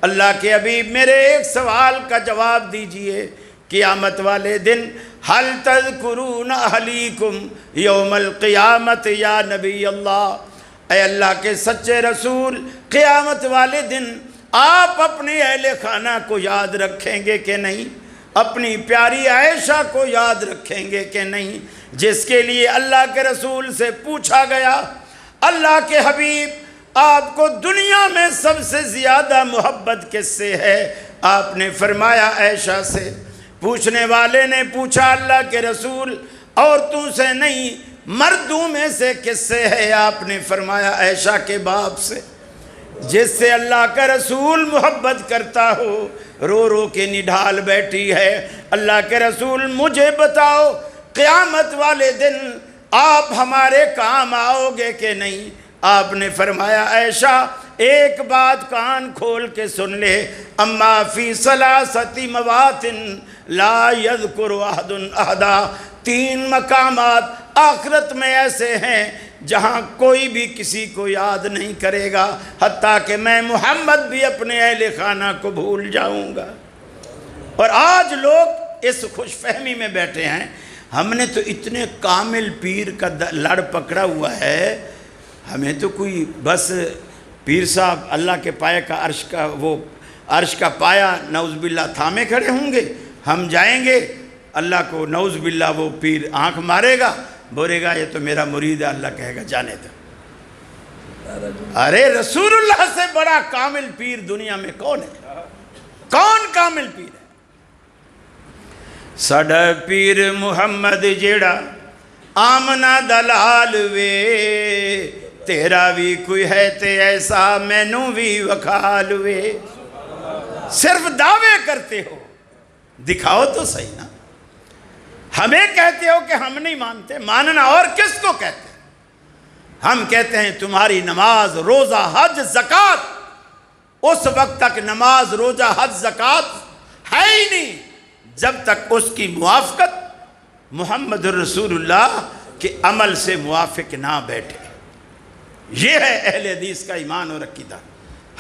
اللہ کے حبیب میرے ایک سوال کا جواب دیجئے، قیامت والے دن حل تذکرون اہلیکم یوم القیامت یا نبی اللہ، اے اللہ کے سچے رسول، قیامت والے دن آپ اپنے اہل خانہ کو یاد رکھیں گے کہ نہیں؟ اپنی پیاری عائشہ کو یاد رکھیں گے کہ نہیں؟ جس کے لیے اللہ کے رسول سے پوچھا گیا، اللہ کے حبیب آپ کو دنیا میں سب سے زیادہ محبت کس سے ہے؟ آپ نے فرمایا عائشہ سے۔ پوچھنے والے نے پوچھا اللہ کے رسول عورتوں سے نہیں، مردوں میں سے کس سے ہے؟ آپ نے فرمایا عائشہ کے باپ سے۔ جس سے اللہ کا رسول محبت کرتا ہو، رو رو کے نڈھال بیٹھی ہے، اللہ کے رسول مجھے بتاؤ قیامت والے دن آپ ہمارے کام آؤ گے کہ نہیں؟ آپ نے فرمایا عائشہ ایک بات کان کھول کے سن لے، اما فی ثلاثۃ مواطن لا یذکر احد احدا، 3 مقامات آخرت میں ایسے ہیں جہاں کوئی بھی کسی کو یاد نہیں کرے گا، حتیٰ کہ میں محمد بھی اپنے اہل خانہ کو بھول جاؤں گا۔ اور آج لوگ اس خوش فہمی میں بیٹھے ہیں، ہم نے تو اتنے کامل پیر کا لڑ پکڑا ہوا ہے، ہمیں تو کوئی بس پیر صاحب اللہ کے پائے کا عرش کا پایا نعوذ باللہ تھامے کھڑے ہوں گے، ہم جائیں گے اللہ کو نعوذ باللہ وہ پیر آنکھ مارے گا، بولے گا یہ تو میرا مرید ہے، اللہ کہے گا جانے دو۔ ارے رسول اللہ سے بڑا کامل پیر دنیا میں کون ہے؟ کون کامل پیر ہے؟ ساڈا پیر محمد جیڑا آمنا دلال وے، تیرا بھی کوئی ہے تے ایسا مینوں بھی وکھال وے۔ صرف دعوے کرتے ہو، دکھاؤ تو صحیح نا۔ ہمیں کہتے ہو کہ ہم نہیں مانتے، ماننا اور کس کو کہتے ہیں؟ ہم کہتے ہیں تمہاری نماز روزہ حج زکوٰۃ، اس وقت تک نماز روزہ حج زکوٰۃ ہے ہی نہیں جب تک اس کی موافقت محمد رسول اللہ کے عمل سے موافق نہ بیٹھے۔ یہ ہے اہل حدیث کا ایمان اور عقیدہ،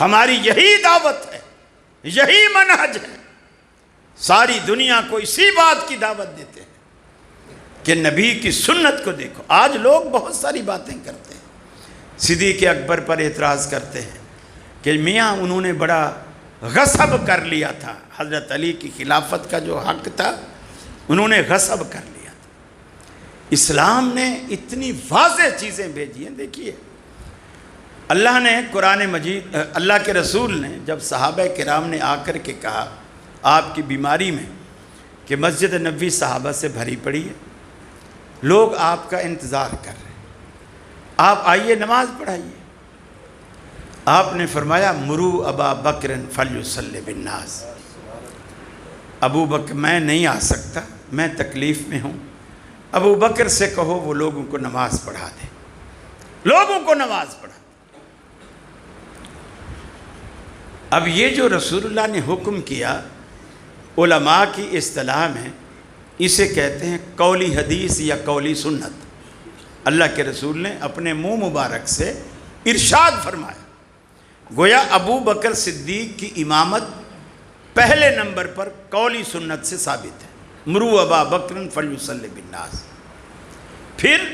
ہماری یہی دعوت ہے، یہی منہج ہے۔ ساری دنیا کو اسی بات کی دعوت دیتے ہیں کہ نبی کی سنت کو دیکھو۔ آج لوگ بہت ساری باتیں کرتے ہیں، صدیق اکبر پر اعتراض کرتے ہیں کہ میاں انہوں نے بڑا غصب کر لیا تھا، حضرت علی کی خلافت کا جو حق تھا انہوں نے غصب کر لیا تھا۔ اسلام نے اتنی واضح چیزیں بھیجی ہیں۔ دیکھیے اللہ نے قرآن مجید، اللہ کے رسول نے جب صحابہ کرام نے آ کر کے کہا آپ کی بیماری میں کہ مسجد نبوی صحابہ سے بھری پڑی ہے، لوگ آپ کا انتظار کر رہے ہیں، آپ آئیے نماز پڑھائیے۔ آپ نے فرمایا مرو ابا بکر فلیصلی بالناس، ابو بکر میں نہیں آ سکتا، میں تکلیف میں ہوں، ابو بکر سے کہو وہ لوگوں کو نماز پڑھا دے، لوگوں کو نماز پڑھا۔ اب یہ جو رسول اللہ نے حکم کیا، علماء کی اصطلاح میں اسے کہتے ہیں قولی حدیث یا قولی سنت۔ اللہ کے رسول نے اپنے منہ مبارک سے ارشاد فرمایا، گویا ابو بکر صدیق کی امامت پہلے نمبر پر قولی سنت سے ثابت ہے، مرو ابا بکر فلیصلی بالناس۔ پھر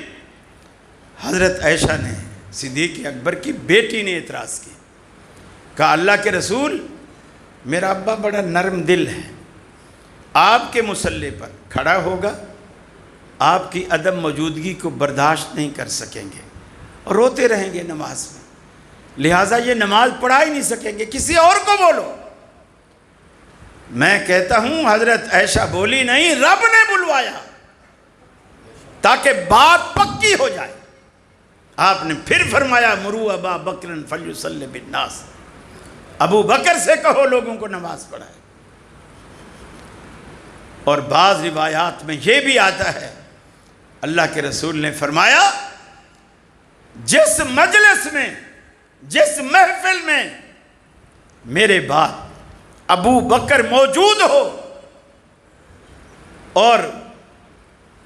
حضرت عائشہ نے، صدیق اکبر کی بیٹی نے اعتراض کی، کہا اللہ کے رسول میرا ابا بڑا نرم دل ہے، آپ کے مصلی پر کھڑا ہوگا، آپ کی عدم موجودگی کو برداشت نہیں کر سکیں گے اور روتے رہیں گے نماز میں، لہٰذا یہ نماز پڑھا ہی نہیں سکیں گے، کسی اور کو بولو۔ میں کہتا ہوں حضرت عائشہ بولی نہیں، رب نے بلوایا تاکہ بات پکی ہو جائے۔ آپ نے پھر فرمایا مرو ابا بکر فلیصلی بالناس، ابو بکر سے کہو لوگوں کو نماز پڑھائے۔ اور بعض روایات میں یہ بھی آتا ہے، اللہ کے رسول نے فرمایا جس مجلس میں، جس محفل میں میرے بعد ابو بکر موجود ہو، اور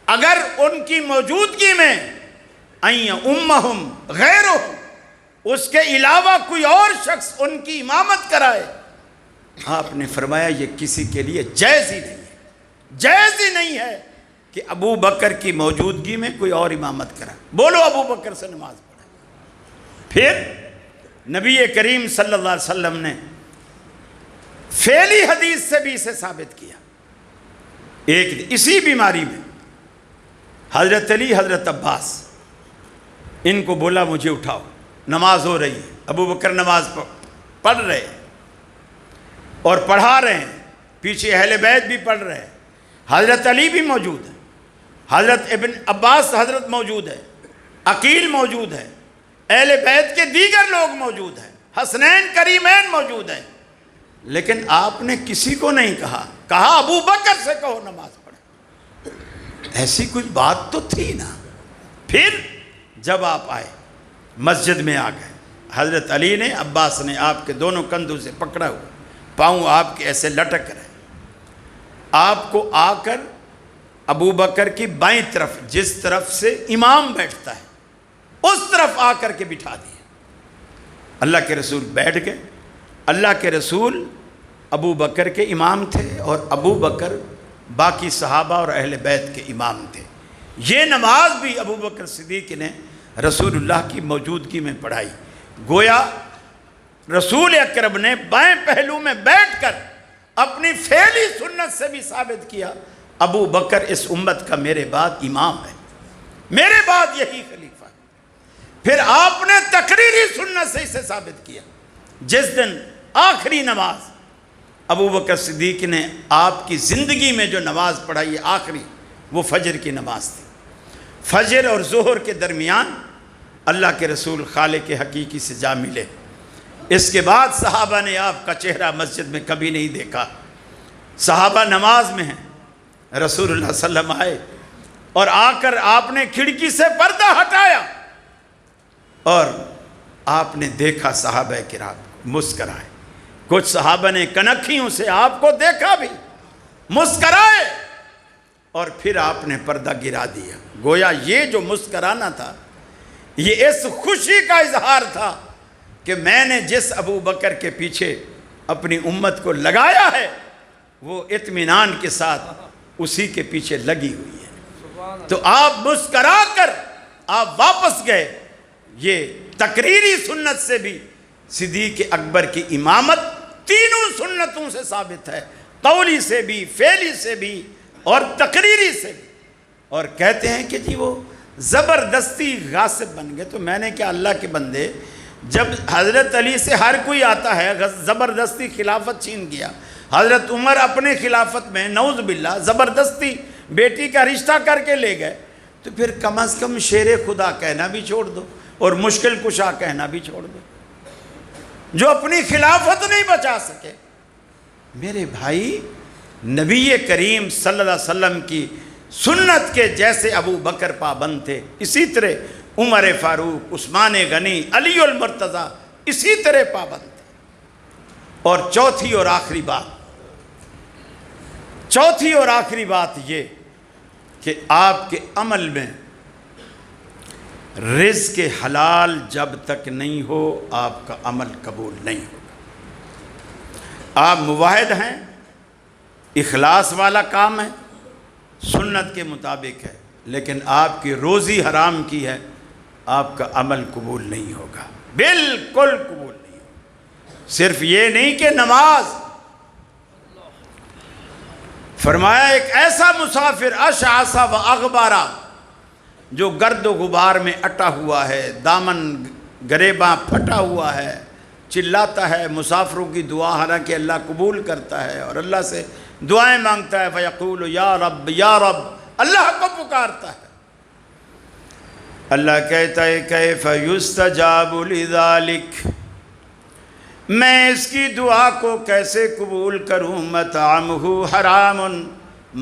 اگر ان کی موجودگی میں این امہم غیرہم، اس کے علاوہ کوئی اور شخص ان کی امامت کرائے، آپ نے فرمایا یہ کسی کے لیے جائز ہی نہیں ہے، جائز ہی نہیں ہے کہ ابو بکر کی موجودگی میں کوئی اور امامت کرائے، بولو ابو بکر سے نماز پڑھے۔ پھر نبی کریم صلی اللہ علیہ وسلم نے فعلی حدیث سے بھی اسے ثابت کیا۔ ایک اسی بیماری میں حضرت علی، حضرت عباس، ان کو بولا مجھے اٹھاؤ، نماز ہو رہی ہے، ابو بکر نماز پڑھ رہے ہیں اور پڑھا رہے ہیں، پیچھے اہل بیت بھی پڑھ رہے ہیں، حضرت علی بھی موجود ہے، حضرت ابن عباس حضرت موجود ہے، عقیل موجود ہے، اہل بیت کے دیگر لوگ موجود ہیں، حسنین کریمین موجود ہیں، لیکن آپ نے کسی کو نہیں کہا ابو بکر سے کہو نماز پڑھے۔ ایسی کوئی بات تو تھی نا۔ پھر جب آپ آئے مسجد میں آ گئے، حضرت علی نے، عباس نے آپ کے دونوں کندھوں سے پکڑا ہوا، پاؤں آپ کے ایسے لٹک رہے، آپ کو آ کر ابو بکر کی بائیں طرف، جس طرف سے امام بیٹھتا ہے، اس طرف آ کر کے بٹھا دیا۔ اللہ کے رسول بیٹھ گئے۔ اللہ کے رسول ابو بکر کے امام تھے اور ابو بکر باقی صحابہ اور اہل بیت کے امام تھے۔ یہ نماز بھی ابو بکر صدیق نے رسول اللہ کی موجودگی میں پڑھائی۔ گویا رسول اکرم نے بائیں پہلو میں بیٹھ کر اپنی فعلی سنت سے بھی ثابت کیا ابو بکر اس امت کا میرے بعد امام ہے، میرے بعد یہی خلیفہ ہے۔ پھر آپ نے تقریری سنت سے اسے ثابت کیا۔ جس دن آخری نماز ابو بکر صدیق نے آپ کی زندگی میں جو نماز پڑھائی آخری، وہ فجر کی نماز تھی۔ فجر اور ظہر کے درمیان اللہ کے رسول خالق حقیقی سے جا ملے۔ اس کے بعد صحابہ نے آپ کا چہرہ مسجد میں کبھی نہیں دیکھا۔ صحابہ نماز میں ہیں، رسول اللہ صلی اللہ علیہ وسلم آئے اور آ کر آپ نے کھڑکی سے پردہ ہٹایا اور آپ نے دیکھا صحابہ کرام مسکرائے۔ کچھ صحابہ نے کنکھیوں سے آپ کو دیکھا بھی، مسکرائے، اور پھر آپ نے پردہ گرا دیا۔ گویا یہ جو مسکرانا تھا، یہ اس خوشی کا اظہار تھا کہ میں نے جس ابو بکر کے پیچھے اپنی امت کو لگایا ہے، وہ اطمینان کے ساتھ اسی کے پیچھے لگی ہوئی ہے۔ تو آپ مسکرا کر آپ واپس گئے۔ یہ تقریری سنت سے بھی صدیق اکبر کی امامت تینوں سنتوں سے ثابت ہے، قولی سے بھی، فعلی سے بھی اور تقریری سے بھی۔ اور کہتے ہیں کہ جی وہ زبردستی غاصب بن گئے، تو میں نے کہا اللہ کے بندے، جب حضرت علی سے ہر کوئی آتا ہے زبردستی خلافت چھین گیا، حضرت عمر اپنے خلافت میں نعوذ باللہ زبردستی بیٹی کا رشتہ کر کے لے گئے، تو پھر کم از کم شیر خدا کہنا بھی چھوڑ دو، اور مشکل کشا کہنا بھی چھوڑ دو، جو اپنی خلافت نہیں بچا سکے۔ میرے بھائی، نبی کریم صلی اللہ علیہ وسلم کی سنت کے جیسے ابو بکر پابند تھے، اسی طرح عمر فاروق، عثمان غنی، علی المرتضی اسی طرح پابند تھے۔ اور چوتھی اور آخری بات یہ کہ آپ کے عمل میں رزق حلال جب تک نہیں ہو آپ کا عمل قبول نہیں ہوگا۔ آپ موحد ہیں، اخلاص والا کام ہے، سنت کے مطابق ہے، لیکن آپ کی روزی حرام کی ہے، آپ کا عمل قبول نہیں ہوگا، بالکل قبول نہیں ہوگا۔ صرف یہ نہیں کہ نماز، فرمایا ایک ایسا مسافر اشعث و اغبارا جو گرد و غبار میں اٹا ہوا ہے، دامن گریباں پھٹا ہوا ہے، چلاتا ہے مسافروں کی دعا، حالانکہ اللہ قبول کرتا ہے اور اللہ سے دعائیں مانگتا ہے، فیقول یا رب یا رب، اللہ کو پکارتا ہے۔ اللہ کہتا ہے کیف یستجاب لذالک، میں اس کی دعا کو کیسے قبول کروں؟ مطعمہ حرام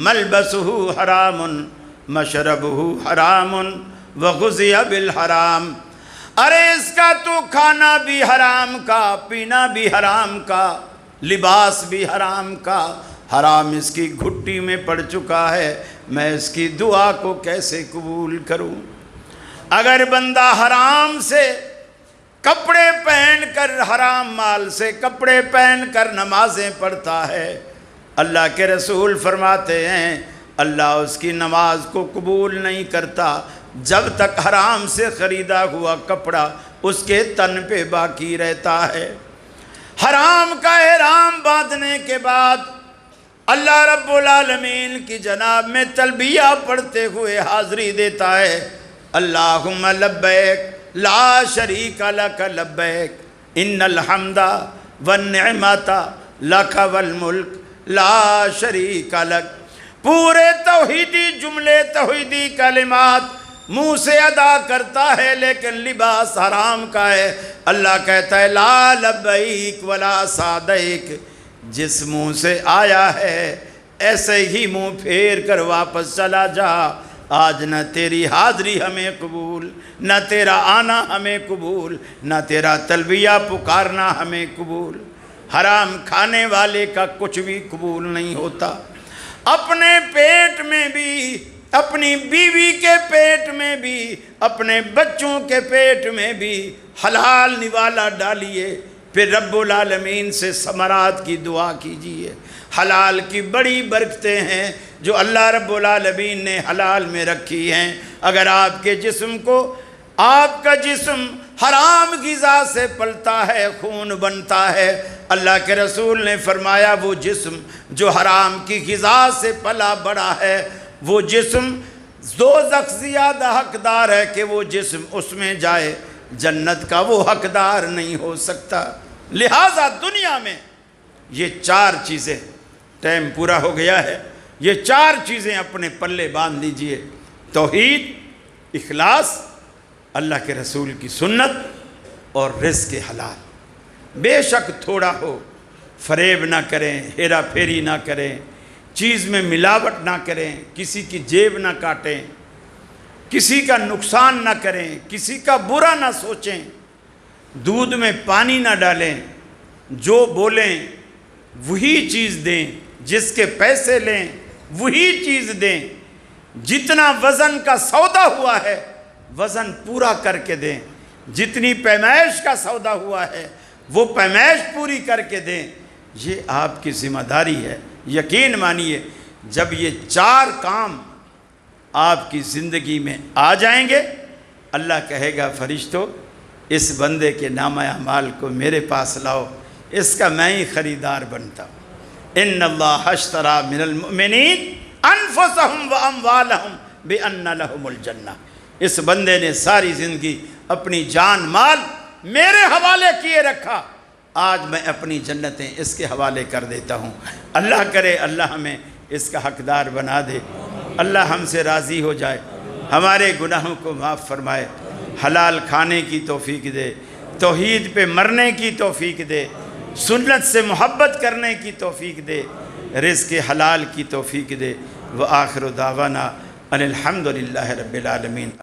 ملبسہ حرام مشربہ حرام وغذی بالحرام، ارے اس کا تو کھانا بھی حرام کا، پینا بھی حرام کا، لباس بھی حرام کا، حرام اس کی گھٹی میں پڑ چکا ہے، میں اس کی دعا کو کیسے قبول کروں؟ اگر بندہ حرام سے کپڑے پہن کر، حرام مال سے کپڑے پہن کر نمازیں پڑھتا ہے، اللہ کے رسول فرماتے ہیں اللہ اس کی نماز کو قبول نہیں کرتا جب تک حرام سے خریدا ہوا کپڑا اس کے تن پہ باقی رہتا ہے۔ حرام کا احرام باندھنے کے بعد اللہ رب العالمین کی جناب میں تلبیہ پڑھتے ہوئے حاضری دیتا ہے، اللہم لبیک لا شریک لک لبیک ان الحمد والنعمت لک والملک لا شریک لک، پورے توحیدی جملے، توحیدی کلمات منہ سے ادا کرتا ہے لیکن لباس حرام کا ہے۔ اللہ کہتا ہے لا لبیک ولا سعدیک، جس منہ سے آیا ہے ایسے ہی منہ پھیر کر واپس چلا جا، آج نہ تیری حاضری ہمیں قبول، نہ تیرا آنا ہمیں قبول، نہ تیرا تلبیہ پکارنا ہمیں قبول۔ حرام کھانے والے کا کچھ بھی قبول نہیں ہوتا۔ اپنے پیٹ میں بھی، اپنی بیوی کے پیٹ میں بھی، اپنے بچوں کے پیٹ میں بھی حلال نوالا ڈالیے، پھر رب العالمین سے ثمرات کی دعا کیجیے۔ حلال کی بڑی برکتیں ہیں جو اللہ رب العالمین نے حلال میں رکھی ہیں۔ اگر آپ کے جسم کو، آپ کا جسم حرام غذا سے پلتا ہے، خون بنتا ہے، اللہ کے رسول نے فرمایا وہ جسم جو حرام کی غذا سے پلا بڑا ہے، وہ جسم دوزخ زیادہ حقدار ہے کہ وہ جسم اس میں جائے، جنت کا وہ حقدار نہیں ہو سکتا۔ لہٰذا دنیا میں یہ 4 چیزیں، ٹائم پورا ہو گیا ہے، یہ 4 چیزیں اپنے پلے باندھ لیجئے: توحید، اخلاص، اللہ کے رسول کی سنت اور رزق حلال۔ بے شک تھوڑا ہو، فریب نہ کریں، ہیرا پھیری نہ کریں، چیز میں ملاوٹ نہ کریں، کسی کی جیب نہ کاٹیں، کسی کا نقصان نہ کریں، کسی کا برا نہ سوچیں، دودھ میں پانی نہ ڈالیں، جو بولیں وہی چیز دیں، جس کے پیسے لیں وہی چیز دیں، جتنا وزن کا سودا ہوا ہے وزن پورا کر کے دیں، جتنی پیمائش کا سودا ہوا ہے وہ پیمائش پوری کر کے دیں۔ یہ آپ کی ذمہ داری ہے۔ یقین مانیے جب یہ 4 کام آپ کی زندگی میں آ جائیں گے، اللہ کہے گا فرشتوں اس بندے کے نامہ اعمال کو میرے پاس لاؤ، اس کا میں ہی خریدار بنتا ہوں۔ ان اللہ اشتری من المؤمنین انفسہم واموالہم بان لہم الجنہ، اس بندے نے ساری زندگی اپنی جان مال میرے حوالے کیے رکھا، آج میں اپنی جنتیں اس کے حوالے کر دیتا ہوں۔ اللہ کرے اللہ ہمیں اس کا حقدار بنا دے، اللہ ہم سے راضی ہو جائے، ہمارے گناہوں کو معاف فرمائے، حلال کھانے کی توفیق دے، توحید پہ مرنے کی توفیق دے، سنت سے محبت کرنے کی توفیق دے، رزق حلال کی توفیق دے۔ وآخر دعوانا ان الحمد للہ رب العالمین۔